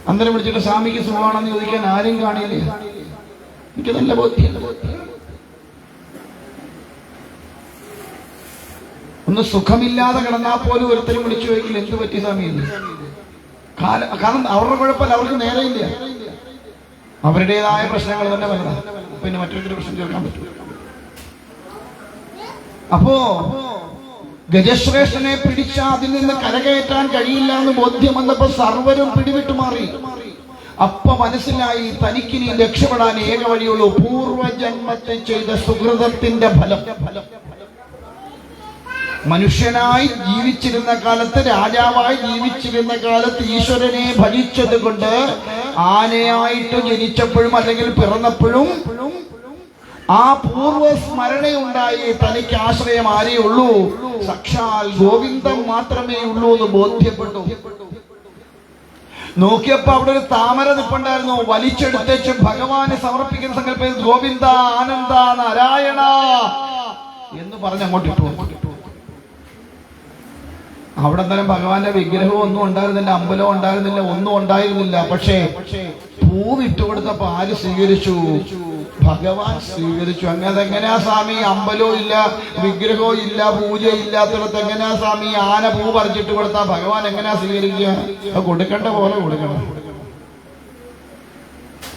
അന്നേരം വിളിച്ചിട്ട് സ്വാമിക്ക് സുഖമാണെന്ന് ചോദിക്കാൻ ആരും കാണില്ല. എനിക്ക് നല്ല ബോധ്യം. ഒന്ന് സുഖമില്ലാതെ കിടന്നാൽ പോലും ഒരുത്തരും വിളിച്ചു ചോദിക്കില്ല എന്ത് പറ്റി സ്വാമി എന്ന്. കാരണം അവരുടെ കുഴപ്പമില്ല, അവർക്ക് നേരെയില്ല. അവരുടേതായ പ്രശ്നങ്ങൾ തന്നെ വലുതാണ്. പിന്നെ മറ്റൊരു പ്രശ്നം ചേർക്കാൻ പറ്റും. അപ്പോ ഗജശ്രേഷ്ഠനെ പിടിച്ച അതിൽ നിന്ന് കരകയറ്റാൻ കഴിയില്ല എന്ന് ബോധ്യം വന്നപ്പോ സർവരും പിടിവിട്ടു മാറി. അപ്പൊ മനസ്സിലായി തനിക്കിനി രക്ഷപ്പെടാൻ ഏക വഴിയുള്ളൂ പൂർവജന്മത്തെ ചെയ്ത സുഹൃതത്തിന്റെ ഫലം. മനുഷ്യനായി ജീവിച്ചിരുന്ന കാലത്ത്, രാജാവായി ജീവിച്ചിരുന്ന കാലത്ത് ഈശ്വരനെ ഭജിച്ചത് കൊണ്ട് ആനയായിട്ട് ജനിച്ചപ്പോഴും അല്ലെങ്കിൽ പിറന്നപ്പോഴും ആ പൂർവ്വ സ്മരണയുണ്ടായി. തനിക്ക് ആശ്രയം ആരേ ഉള്ളൂ? സാക്ഷാൽ ഗോവിന്ദൻ മാത്രമേ ഉള്ളൂ എന്ന് ബോധ്യപ്പെട്ടു. നോക്കിയപ്പോ അവിടെ ഒരു താമര നിപ്പുണ്ടായിരുന്നു. വലിച്ചെടുത്തേച്ച് ഭഗവാനെ സമർപ്പിക്കുന്ന സങ്കല്പത്തിൽ ഗോവിന്ദ ആനന്ദ നാരായണ എന്ന് പറഞ്ഞ് അങ്ങോട്ട് ഇട്ടു. അവിടെ തന്നെ ഭഗവാന്റെ വിഗ്രഹവും ഒന്നും ഉണ്ടായിരുന്നില്ല, അമ്പലവും ഉണ്ടായിരുന്നില്ല, ഒന്നും ഉണ്ടായിരുന്നില്ല. പക്ഷേ പൂവിട്ട് കൊടുത്തപ്പോ ആര് സ്വീകരിച്ചു? ഭഗവാൻ സ്വീകരിച്ചു. അങ്ങനെ എങ്ങനെയാ സ്വാമി? അമ്പലവും ഇല്ല, വിഗ്രഹവും ഇല്ല, പൂജ ഇല്ലാത്തിടത്ത് എങ്ങനെയാ സ്വാമി ആന പൂ പറിച്ചിട്ട് കൊടുത്താ ഭഗവാൻ എങ്ങനെയാ സ്വീകരിക്കുക? കൊടുക്കേണ്ട പോലെ കൊടുക്കണം.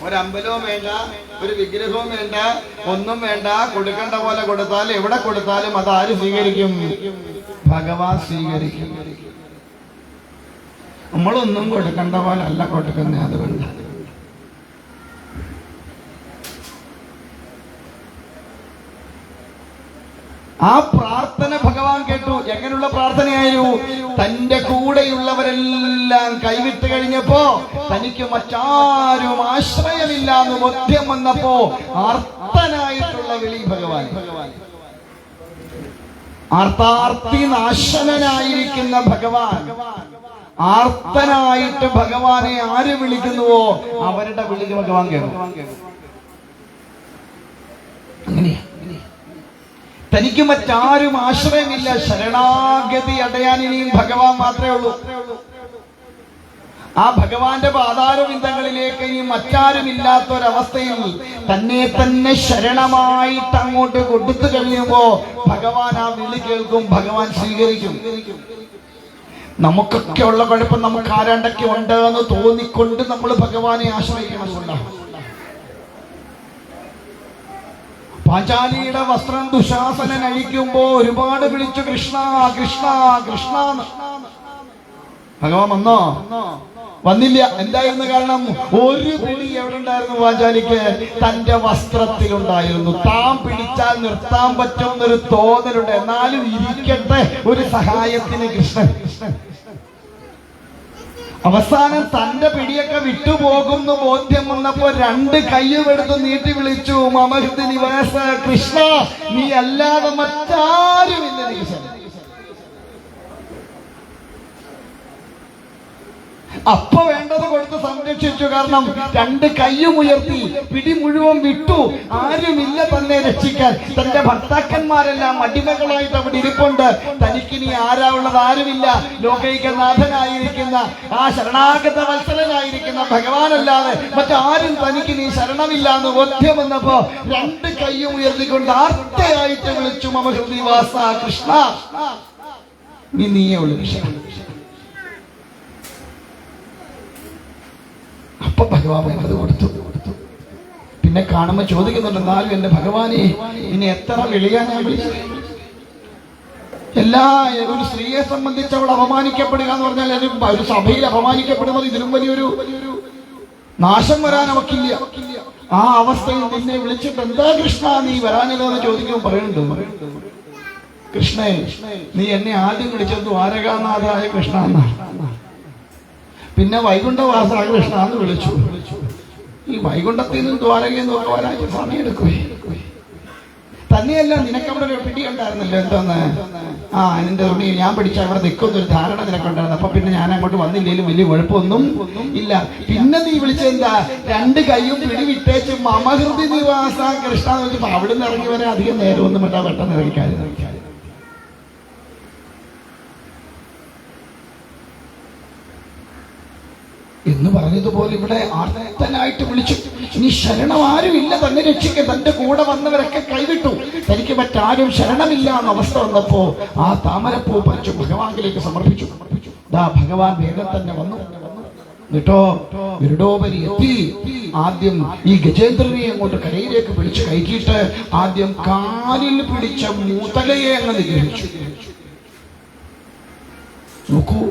ഒരമ്പലവും വേണ്ട, ഒരു വിഗ്രഹവും വേണ്ട, ഒന്നും വേണ്ട. കൊടുക്കേണ്ട പോലെ കൊടുത്താൽ എവിടെ കൊടുത്താലും അത് ആര് സ്വീകരിക്കും? ഭഗവാൻ സ്വീകരിക്കും. നമ്മളൊന്നും കൊടുക്കേണ്ട പോലെ അല്ല കൊടുക്കുന്നത്. അതുകൊണ്ട് ആ പ്രാർത്ഥന ഭഗവാൻ കേട്ടു. എങ്ങനെയുള്ള പ്രാർത്ഥനയായിരുന്നു? തന്റെ കൂടെയുള്ളവരെല്ലാം കൈവിട്ട് കഴിഞ്ഞപ്പോ തനിക്ക് മറ്റാരും ആശ്രയമില്ല എന്ന് ബോധ്യം വന്നപ്പോ ആർത്തനായിട്ടുള്ള വിളി ഭഗവാൻ. ആർത്താർത്തി നാശനായിരിക്കുന്ന ഭഗവാൻ, ആർത്തനായിട്ട് ഭഗവാനെ ആര് വിളിക്കുന്നുവോ അവരുടെ വിളി ഭഗവാൻ കേൾക്കും. അങ്ങനെയാ. തനിക്ക് മറ്റാരും ആശ്രയമില്ല. ശരണാഗതി അടയാൻ ഇനിയും ഭഗവാൻ മാത്രമേ ഉള്ളൂ. ആ ഭഗവാന്റെ പാതാരവിന്ദങ്ങളിലേക്ക് ഇനി മറ്റാരും ഇല്ലാത്തൊരവസ്ഥയിൽ തന്നെ തന്നെ ശരണമായിട്ട് അങ്ങോട്ട് കൊടുത്തു കഴിയുമ്പോ ഭഗവാൻ ആ വിളി കേൾക്കും, ഭഗവാൻ സ്വീകരിക്കും. നമുക്കൊക്കെ ഉള്ള കുഴപ്പം നമുക്ക് ആരാണ്ടൊക്കെ ഉണ്ട് എന്ന് തോന്നിക്കൊണ്ട് നമ്മൾ ഭഗവാനെ ആശ്രയിക്കണമെന്നുണ്ടാവും. പാഞ്ചാലിയുടെ വസ്ത്രം ദുശാസനൻ അഴിക്കുമ്പോ ഒരുപാട് വിളിച്ചു കൃഷ്ണ കൃഷ്ണ കൃഷ്ണ. ഭഗവാൻ വന്നോ? വന്നില്ല. എന്തായിരുന്നു കാരണം? ഒരു പിടി എവിടെ ഉണ്ടായിരുന്നു പാഞ്ചാലിക്ക്? തന്റെ വസ്ത്രത്തിലുണ്ടായിരുന്നു. താൻ പിടിച്ചാൽ നിർത്താൻ പറ്റുമെന്നൊരു തോന്നലുണ്ട്. എന്നാലും ഇരിക്കട്ടെ ഒരു സഹായത്തിന് കൃഷ്ണൻ. അവസാനം തന്റെ പിടിയൊക്കെ വിട്ടുപോകുന്നു ബോധ്യം വന്നപ്പോ രണ്ട് കയ്യും എടുത്ത് നീട്ടി വിളിച്ചു, മമഹൃദി നിവാസ കൃഷ്ണ, നീ അല്ലാതെ മറ്റാരുമില്ല. അപ്പൊ വേണ്ടത് കൊടുത്ത് സംരക്ഷിച്ചു. കാരണം രണ്ട് കയ്യും ഉയർത്തി, പിടി മുഴുവൻ വിട്ടു. ആരുമില്ല തന്നെ രക്ഷിക്കാൻ. തന്റെ ഭർത്താക്കന്മാരെല്ലാം അടിമകളായിട്ട് അവിടെ ഇരിപ്പുണ്ട്. തനിക്കിനി ആരാ ഉള്ളത്? ആരുമില്ല. ലോകൈകനാഥനായിരിക്കുന്ന ആ ശരണാഗത വത്സലനായിരിക്കുന്ന ഭഗവാനല്ലാതെ മറ്റാരും തനിക്കിനി ശരണമില്ല എന്ന് ബോധ്യം വന്നപ്പോ രണ്ട് കയ്യും ഉയർത്തിക്കൊണ്ട് ആർത്തയായിട്ട് വിളിച്ചു, മമഹൃദി വാസ കൃഷ്ണ, നീയേ ഉള്ളു കൃഷ്ണ. അപ്പൊ ഭഗവാൻ അത് കൊടുത്തു. പിന്നെ കാണുമ്പോ ചോദിക്കുന്നുണ്ട്, എന്നാലും എന്റെ ഭഗവാനെ ഇനി എത്ര വിളിയാ ഞാൻ വിളിച്ചു? ഒരു സ്ത്രീയെ സംബന്ധിച്ച് അവൾ അപമാനിക്കപ്പെടുക എന്ന് പറഞ്ഞാൽ, ഒരു സഭയിൽ അപമാനിക്കപ്പെടുന്നത് ഇതിലും വലിയൊരു നാശം വരാൻ അവക്കില്ല. ആ അവസ്ഥയിൽ നിന്നെ വിളിച്ചിട്ട് എന്താ കൃഷ്ണ നീ വരാനില്ലെന്ന് ചോദിക്കുമ്പോൾ പറയുന്നുണ്ട്, കൃഷ്ണേ, നീ എന്നെ ആദ്യം വിളിച്ചത് ദ്വാരകാനാഥായ കൃഷ്ണ എന്നാണ്. പിന്നെ വൈകുണ്ഠവാസ കൃഷ്ണ എന്ന് വിളിച്ചു. ഈ വൈകുണ്ഠത്തിൽ നിന്നും ദ്വാരകയിൽ നിന്നൊക്കെ വരാൻ സമയം എടുക്കുവേ. തന്നെയല്ല, നിനക്കവിടെ ഒരു പിടി ഉണ്ടായിരുന്നല്ലോ. എന്തോന്ന്? നിന്റെ തുണി ഞാൻ പിടിച്ച അവിടെ നിൽക്കുന്നൊരു ധാരണ നിനക്കുണ്ടായിരുന്നു. അപ്പൊ പിന്നെ ഞാൻ അങ്ങോട്ട് വന്നില്ലെങ്കിലും വലിയ കുഴപ്പമൊന്നും ഇല്ല. പിന്നെ നീ വിളിച്ചെന്താ? രണ്ട് കൈയും പിടി വിട്ടേച്ച് മമഹൃദി നിവാസ കൃഷ്ണ എന്ന് വെച്ചപ്പോ അവിടെ നിന്ന് ഇറങ്ങി വരാൻ അധികം നേരമൊന്നും വേണ്ട, പെട്ടെന്ന് ഇറങ്ങിക്കാതെ എന്ന് പറഞ്ഞതുപോലെ ഇവിടെ ആർത്തനായിട്ട് വിളിച്ചു. ഇനി ശരണം ആരുമില്ല തന്നെ രക്ഷിക്കാൻ. തന്റെ കൂടെ വന്നവരൊക്കെ കൈവിട്ടു. തനിക്ക് മറ്റാരും ശരണമില്ല എന്ന അവസ്ഥ വന്നപ്പോ ആ താമരപ്പൂ പറിച്ചു ഭഗവാനിലേക്ക് സമർപ്പിച്ചു. ഭഗവാൻ വേഗം തന്നെ വന്നു. എന്നിട്ടോ ഗരുഡോപരി എത്തി. ആദ്യം ഈ ഗജേന്ദ്രനെ അങ്ങോട്ട് കരയിലേക്ക് പിടിച്ച് കയറ്റിയിട്ട് ആദ്യം കാലിൽ പിടിച്ച മുതലയെ അങ്ങ് നിഗ്രഹിച്ചു. നോക്കൂ,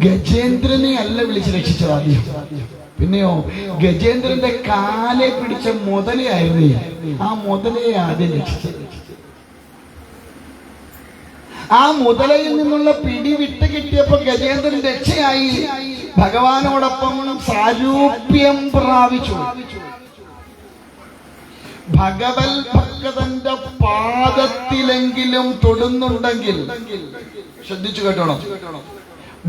ഗജേന്ദ്രനെ അല്ല വിളിച്ച് രക്ഷിച്ചത് ആദ്യം. പിന്നെയോ ഗജേന്ദ്രന്റെ കാലെ പിടിച്ച മുതലയായിരുന്നു. ആ മുതലയെ ആദ്യം രക്ഷിച്ചത്. ആ മുതലയിൽ നിന്നുള്ള പിടി വിട്ട് കിട്ടിയപ്പോ ഗജേന്ദ്രൻ രക്ഷയായി. ഭഗവാനോടൊപ്പം സാരൂപ്യം പ്രാപിച്ചു. ഭഗവൽ ഭക്തന്റെ പാദത്തിലെങ്കിലും തൊടുന്നുണ്ടെങ്കിൽ, ശ്രദ്ധിച്ചു കേട്ടോണം,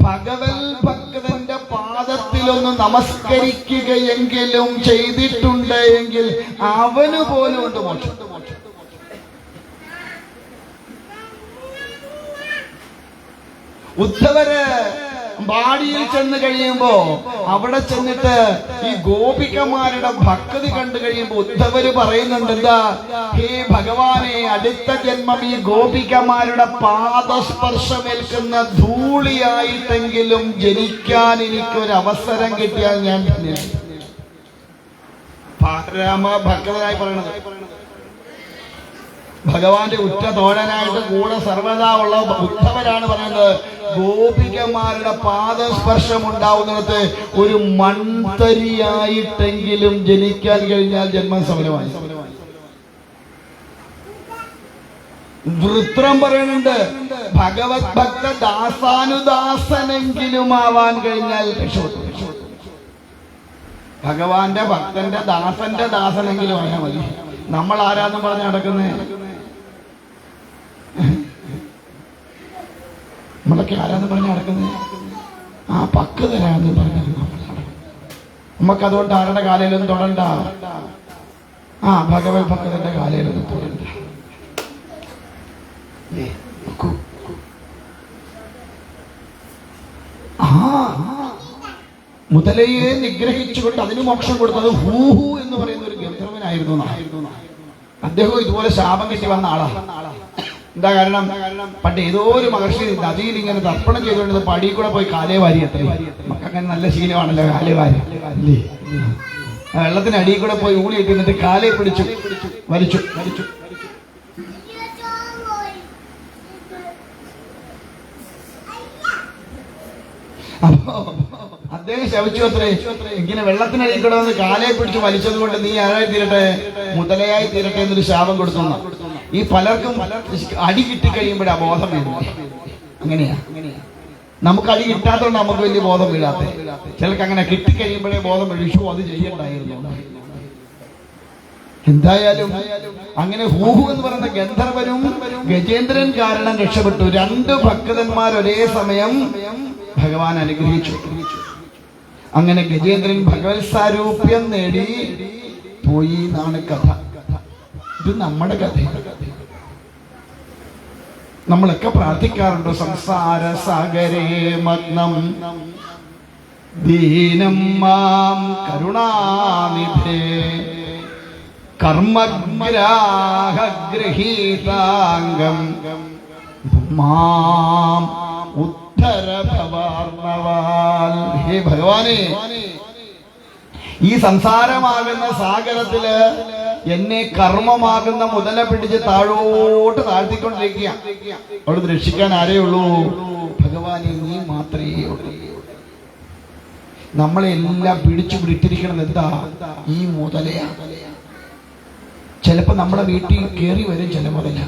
ഭഗവൽ ഭക്തന്റെ പാദത്തിലൊന്ന് നമസ്കരിക്കുകയെങ്കിലും ചെയ്തിട്ടുണ്ട് എങ്കിൽ അവന് പോലും ഉണ്ട് മോക്ഷം. ഉദ്ധവര് ബാടിയിൽ ചെന്ന് കഴിയുമ്പോ അവിടെ ചെന്നിട്ട് ഈ ഗോപികമാരുടെ ഭക്തി കണ്ടു കഴിയുമ്പോ ഉദ്ധവര് പറയുന്നുണ്ട്, എന്താ? ഹേ ഭഗവാനെ, അടുത്ത ജന്മം ഈ ഗോപികമാരുടെ പാദസ്പർശമേൽക്കുന്ന ധൂളിയായിട്ടെങ്കിലും ജനിക്കാൻ എനിക്കൊരു അവസരം കിട്ടിയാൽ ഞാൻ പരമ ഭക്തനായി പറയണത്. ഭഗവാന്റെ ഉറ്റ തോഴനായിട്ട് കൂടെ സർവദാ ഉള്ള ഉദ്ധവരാണ് പറയുന്നത്, ഗോപികമാരുടെ പാദസ്പർശം ഉണ്ടാവുന്നിടത്ത് ഒരു മൺതരിയായിട്ടെങ്കിലും ജനിക്കാൻ കഴിഞ്ഞാൽ ജന്മം സഫലമായി. വൃത്രം പറയുന്നുണ്ട്, ഭഗവത് ഭക്ത ദാസാനുദാസനെങ്കിലും ആവാൻ കഴിഞ്ഞാൽ രക്ഷപ്പെട്ടു. ഭഗവാന്റെ ഭക്തന്റെ ദാസന്റെ ദാസനെങ്കിലും ആയാൽ മതി. നമ്മൾ ആരാന്നും പറഞ്ഞ് നടക്കുന്നേ? നമ്മളൊക്കെ ആരാന്ന് പറഞ്ഞ് നടക്കുന്നത്? ആ പക്വതരാന്ന് പറഞ്ഞ് നമുക്കതുകൊണ്ട് ആരുടെ കാലയിലൊന്നും തൊടണ്ട. ഭഗവത് ഭക്തന്റെ കാലയിലൊന്നും തൊടണ്ട. മുതലയെ നിഗ്രഹിച്ചുകൊണ്ട് അതിന് മോക്ഷം കൊടുത്തത് ഹൂഹു എന്ന് പറയുന്ന ഒരു ഗന്ധർവനായിരുന്നു. അദ്ദേഹം ഇതുപോലെ ശാപം കിട്ടി വന്ന ആളാ. എന്താ കാരണം? പണ്ട് ഏതോ ഒരു മഹർഷി നദിയിൽ ഇങ്ങനെ തർപ്പണം ചെയ്തുകൊണ്ട് പടിയിൽ കൂടെ പോയി കാലേ വാരി. എത്ര നമുക്കങ്ങനെ നല്ല ശീലമാണല്ലോ കാലേ വാരി. വെള്ളത്തിന് അടിയിൽ കൂടെ പോയി ഊളി ഇട്ടിട്ട് കാലേ പിടിച്ചു വലിച്ചു. അപ്പോ അദ്ദേഹം ശപിച്ചു അത്രേ, ഇങ്ങനെ വെള്ളത്തിനടിയിൽ കിടന്ന് കാലയെ പിടിച്ച് വലിച്ചത് കൊണ്ട് നീ ആരായി തീരട്ടെ, മുതലയായി തീരട്ടെ എന്നൊരു ശാപം കൊടുത്തു. ഈ പലർക്കും അടി കിട്ടിക്കഴിയുമ്പോഴാ ബോധം വീഴുന്നത്. അങ്ങനെയാ, നമുക്ക് അടി കിട്ടാത്തതുകൊണ്ട് നമുക്ക് വലിയ ബോധം വീഴാത്ത, ചിലർക്ക് അങ്ങനെ കിട്ടിക്കഴിയുമ്പോഴേ ബോധം വീഴിച്ചു, അത് ചെയ്യണ്ടായിരുന്നു. എന്തായാലും അങ്ങനെ ഹൂഹു എന്ന് പറയുന്ന ഗന്ധർവനും ഗജേന്ദ്രൻ കാരണം രക്ഷപ്പെട്ടു. രണ്ട് ഭക്തന്മാർ ഒരേ സമയം ഭഗവാൻ അനുഗ്രഹിച്ചു. അങ്ങനെ ഗജേന്ദ്രൻ ഭഗവത് സാരൂപ്യം നേടി പോയി എന്നാണ് കഥ. ഇത് നമ്മുടെ കഥയാണ്. നമ്മളൊക്കെ പ്രാർത്ഥിക്കാറുണ്ട്, സംസാര സാഗരേ മഗ്നം ദീനം മാം കരുണാനിധേ കർമ്മഗ്രാഹഗൃഹീതാംഗം മാം ഉദ്ധരഭവാർണവാൽ. ഹേ ഭഗവാനെ, ഈ സംസാരമാകുന്ന സാഗരത്തില് എന്നെ കർമ്മമാകുന്ന മുതല പിടിച്ച് താഴോട്ട് താഴ്ത്തിക്കൊണ്ടിരിക്കുക. അവിടുന്ന് രക്ഷിക്കാൻ ആരേ ഉള്ളൂ? ഭഗവാനെ, നീ മാത്രമേ ഉള്ളൂ. നമ്മളെല്ലാം പിടിച്ചു പിടിച്ചിരിക്കണം. എന്താ? ഈ മുതലയാ. ചിലപ്പോ നമ്മുടെ വീട്ടിൽ കയറി വരും ചില മുതല.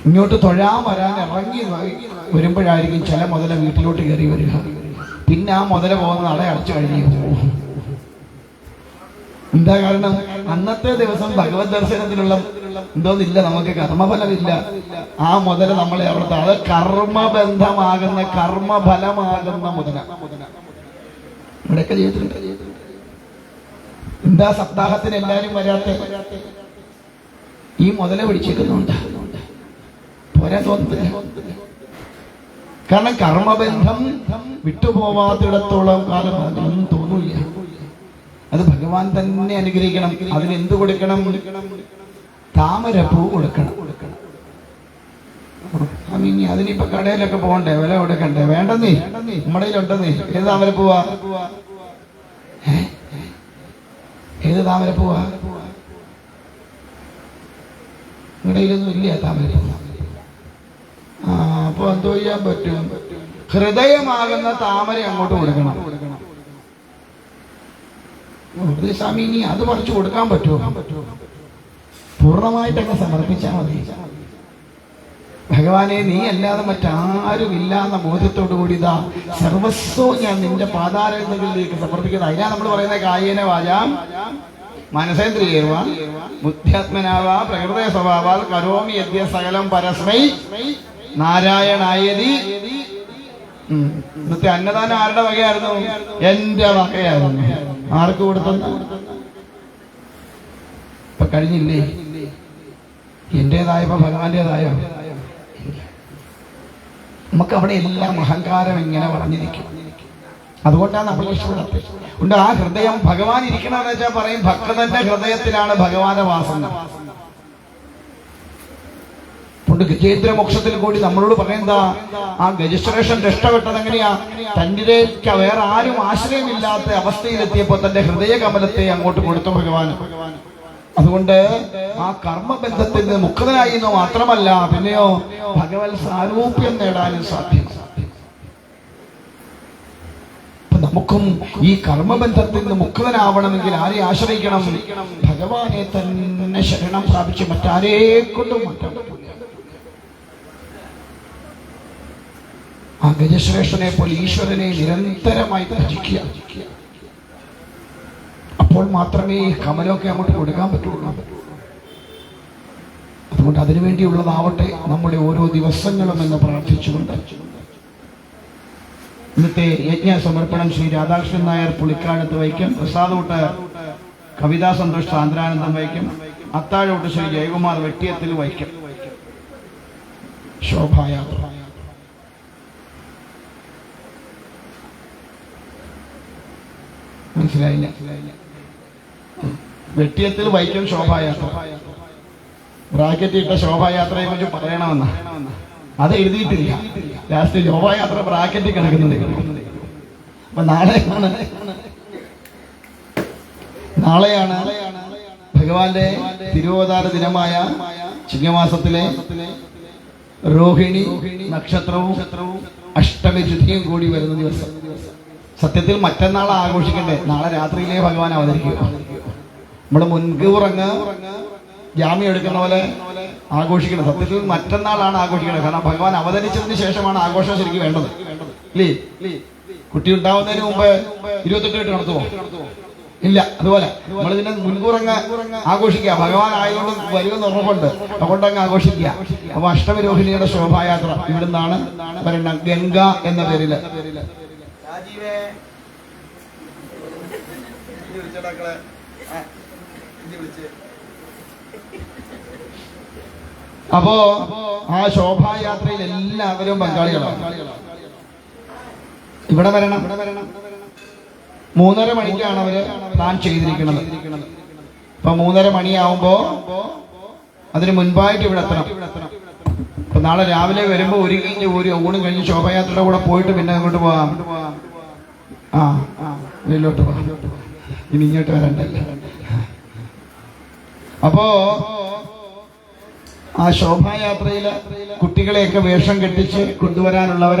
ഇങ്ങോട്ട് തൊഴാൻ വരാൻ ഇറങ്ങി വരുമ്പോഴായിരിക്കും ചില മുതല വീട്ടിലോട്ട് കയറി വരിക. പിന്നെ ആ മുതല പോകുന്ന നട അടച്ചു കഴിഞ്ഞു പോകും. എന്താ കാരണം? അന്നത്തെ ദിവസം ഭഗവത് ദർശനത്തിനുള്ള എന്തോന്നില്ല, നമുക്ക് കർമ്മഫലമില്ല. ആ മുതല നമ്മളെ അവിടുത്തെ, അത് കർമ്മബന്ധമാകുന്ന കർമ്മഫലമാകുന്ന മുതല ഇവിടെയൊക്കെ ചെയ്തിട്ടുണ്ട്. എന്താ സപ്താഹത്തിന് എല്ലാരും വരാത്ത? ഈ മുതല പിടിച്ചിരിക്കുന്നുണ്ട്. പോരാ തോന്നുന്നില്ല. കാരണം കർമ്മബന്ധം വിട്ടുപോവാത്തിടത്തോളം കാലം ഒന്നും തോന്നില്ല. അത് ഭഗവാൻ തന്നെ അനുഗ്രഹിക്കണം. അതിനെന്ത് കൊടുക്കണം? താമരപ്പൂ കൊടുക്കണം. ഇനി അതിനിപ്പോ കടയിലൊക്കെ പോകണ്ടേ, വില കൊടുക്കണ്ടേ? വേണ്ടെന്നേ, നമ്മുടെ കയ്യിലുണ്ടെന്നേ. ഏത് താമരപ്പൂവാ? ഏത് താമരപ്പൂവാ? നിങ്ങളുടെ കയ്യിലൊന്നും ഇല്ല താമരപ്പൂ. അപ്പൊ എന്തോ ചെയ്യാൻ പറ്റും? ഹൃദയമാകുന്ന താമര അങ്ങോട്ട് കൊടുക്കണം. സ്വാമി, ഇനി അത് പറിച്ചു കൊടുക്കാൻ പറ്റുമോ? പൂർണ്ണമായിട്ടൊക്കെ സമർപ്പിച്ചാൽ മതി. ഭഗവാനെ, നീ അല്ലാതെ മറ്റാരും ഇല്ലാന്ന ബോധ്യത്തോടു കൂടി ഇതാ സർവസ്വവും ഞാൻ നിന്റെ പാതാരങ്ങളിലേക്ക് സമർപ്പിക്കുന്നത്. അതിനാ നമ്മൾ പറയുന്നത് കായേന വാചാം മനസേന്ദ്രിയേർവ ബുദ്ധ്യാത്മനാവാ പ്രകൃതേ സ്വഭാവാൽ കരോമി യദ്യ സകലം പരസ്മൈ നാരായണായതി. ഇന്നത്തെ അന്നദാനം ആരുടെ വകയായിരുന്നു? എന്റെ വകയായിരുന്നു. ആർക്ക് കൊടുത്തെന്ന് ഇപ്പൊ കഴിഞ്ഞില്ലേ? എന്റേതായപ്പോ ഭഗവാന്റേതായോ? നമുക്ക് അവിടെ എല്ലാം അഹങ്കാരം ഇങ്ങനെ പറഞ്ഞിരിക്കും. അതുകൊണ്ടാണ് നമ്മൾ ഉണ്ട്. ആ ഹൃദയം ഭഗവാൻ ഇരിക്കണമെന്ന് വെച്ചാൽ പറയും, ഭക്തന്റെ ഹൃദയത്തിലാണ് ഭഗവാന്റെ വാസന. ഗജേന്ദ്ര മോക്ഷത്തിൽ കൂടി നമ്മളോട് പറയുന്നതാ, ആ ഗജശ്രേഷ്ഠൻ രക്ഷപ്പെട്ടത് എങ്ങനെയാ? തന്റെ വേറെ ആരും ആശ്രയമില്ലാത്ത അവസ്ഥയിലെത്തിയപ്പോ തന്റെ ഹൃദയ കമലത്തെ അങ്ങോട്ട് കൊടുത്തു ഭഗവാൻ. അതുകൊണ്ട് ആ കർമ്മബന്ധത്തിൽ നിന്ന് മുക്തനായി എന്ന് മാത്രമല്ല, പിന്നെയോ ഭഗവത് സാരൂപ്യം നേടാനും സാധ്യം. നമുക്കും ഈ കർമ്മബന്ധത്തിൽ നിന്ന് മുക്തനാവണമെങ്കിൽ ആരെ ആശ്രയിക്കണം? ഭഗവാനെ തന്നെ ശരണം പ്രാപിച്ച് മറ്റാരെ കൊണ്ടും മാറ്റാൻ പറ്റില്ല. ആ ഗജശ്രേഷ്ഠനെ പോലെ ഈശ്വരനെ നിരന്തരമായി ഭജിക്കുക. അപ്പോൾ മാത്രമേ ഈ കമലമൊക്കെ അങ്ങോട്ട് കൊടുക്കാൻ പറ്റുള്ളൂ. അതുകൊണ്ട് അതിനുവേണ്ടിയുള്ളതാവട്ടെ നമ്മുടെ ഓരോ ദിവസങ്ങളും എന്ന് പ്രാർത്ഥിച്ചുകൊണ്ട് ഇന്നത്തെ യജ്ഞ സമർപ്പണം ശ്രീ രാധാകൃഷ്ണൻ നായർ പുളിക്കാടത്ത് വയ്ക്കും, പ്രസാദോട്ട് കവിതാ സന്തോഷ് സാന്ദ്രാനന്ദം വയ്ക്കും, അത്താഴോട്ട് ശ്രീ ജയകുമാർ വെട്ടിയത്തിൽ വയ്ക്കും. ശോഭായാത്ര മനസ്സിലായില്ല? വെട്ടിയത്തിൽ വൈക്കം ശോഭായാത്ര. ബ്രാക്കറ്റ് ഇട്ട ശോഭായാത്രയെ കുറിച്ച് പറയണമെന്ന അത് എഴുതിയിട്ടില്ല. ലാസ്റ്റ് ശോഭായാത്ര ബ്രാക്കറ്റിൽ കിടക്കുന്നത്. അപ്പൊ നാളെയാണ് ഭഗവാന്റെ തിരുവോതാര ദിനമായ ചിങ്ങമാസത്തിലെ രോഹിണി നക്ഷത്രവും അഷ്ടമി തിഥിയും കൂടി വരുന്ന ദിവസം. സത്യത്തിൽ മറ്റന്നാൾ ആഘോഷിക്കണ്ടേ, നാളെ രാത്രിയിലേ ഭഗവാൻ അവതരിക്കുക. നമ്മൾ മുൻകൂറങ്ങ് ജാമ്യം എടുക്കുന്ന പോലെ ആഘോഷിക്കണം. സത്യത്തിൽ മറ്റന്നാളാണ് ആഘോഷിക്കുന്നത്. കാരണം ഭഗവാൻ അവതരിച്ചതിന് ശേഷമാണ് ആഘോഷം ശരിക്കും വേണ്ടത്, ഇല്ലേ? കുട്ടി ഉണ്ടാവുന്നതിന് മുമ്പ് 28 കെട്ട് നടത്തുമോ? ഇല്ല. അതുപോലെ നമ്മളിതിനെ മുൻകൂറങ്ങ് ആഘോഷിക്കുക. ഭഗവാൻ ആയതുകൊണ്ട് വരുമെന്ന് ഉറപ്പുണ്ട്, അതുകൊണ്ട് അങ്ങ് ആഘോഷിക്കുക. അപ്പൊ അഷ്ടമി രോഹിണിയുടെ ശോഭായാത്ര ഇവിടുന്നാണ് പറയുന്നത്, ഗംഗ എന്ന പേരില്. അപ്പോ ആ ശോഭായാത്രയിൽ എല്ലാവരും പങ്കാളികളാണ്. ഇവിടെ വരണം. 3:30 മണിക്കാണ് അവര് പ്ലാൻ ചെയ്തിരിക്കുന്നത്. അപ്പൊ 3:30 മണിയാവുമ്പോ അതിന് മുൻപായിട്ട് ഇവിടെ എത്തണം. അപ്പൊ നാളെ രാവിലെ വരുമ്പോ ഒരു ഊണും കഴിഞ്ഞ് ശോഭയാത്രയുടെ കൂടെ പോയിട്ട് പിന്നെ അങ്ങോട്ട് പോവാം. ഇതിലോട്ട് പോവാം, ഇനി ഇങ്ങോട്ട് വരണ്ടല്ല. അപ്പോ ആ ശോഭായാത്രയില് കുട്ടികളെയൊക്കെ വേഷം കെട്ടിച്ച് കൊണ്ടുവരാനുള്ളവരെ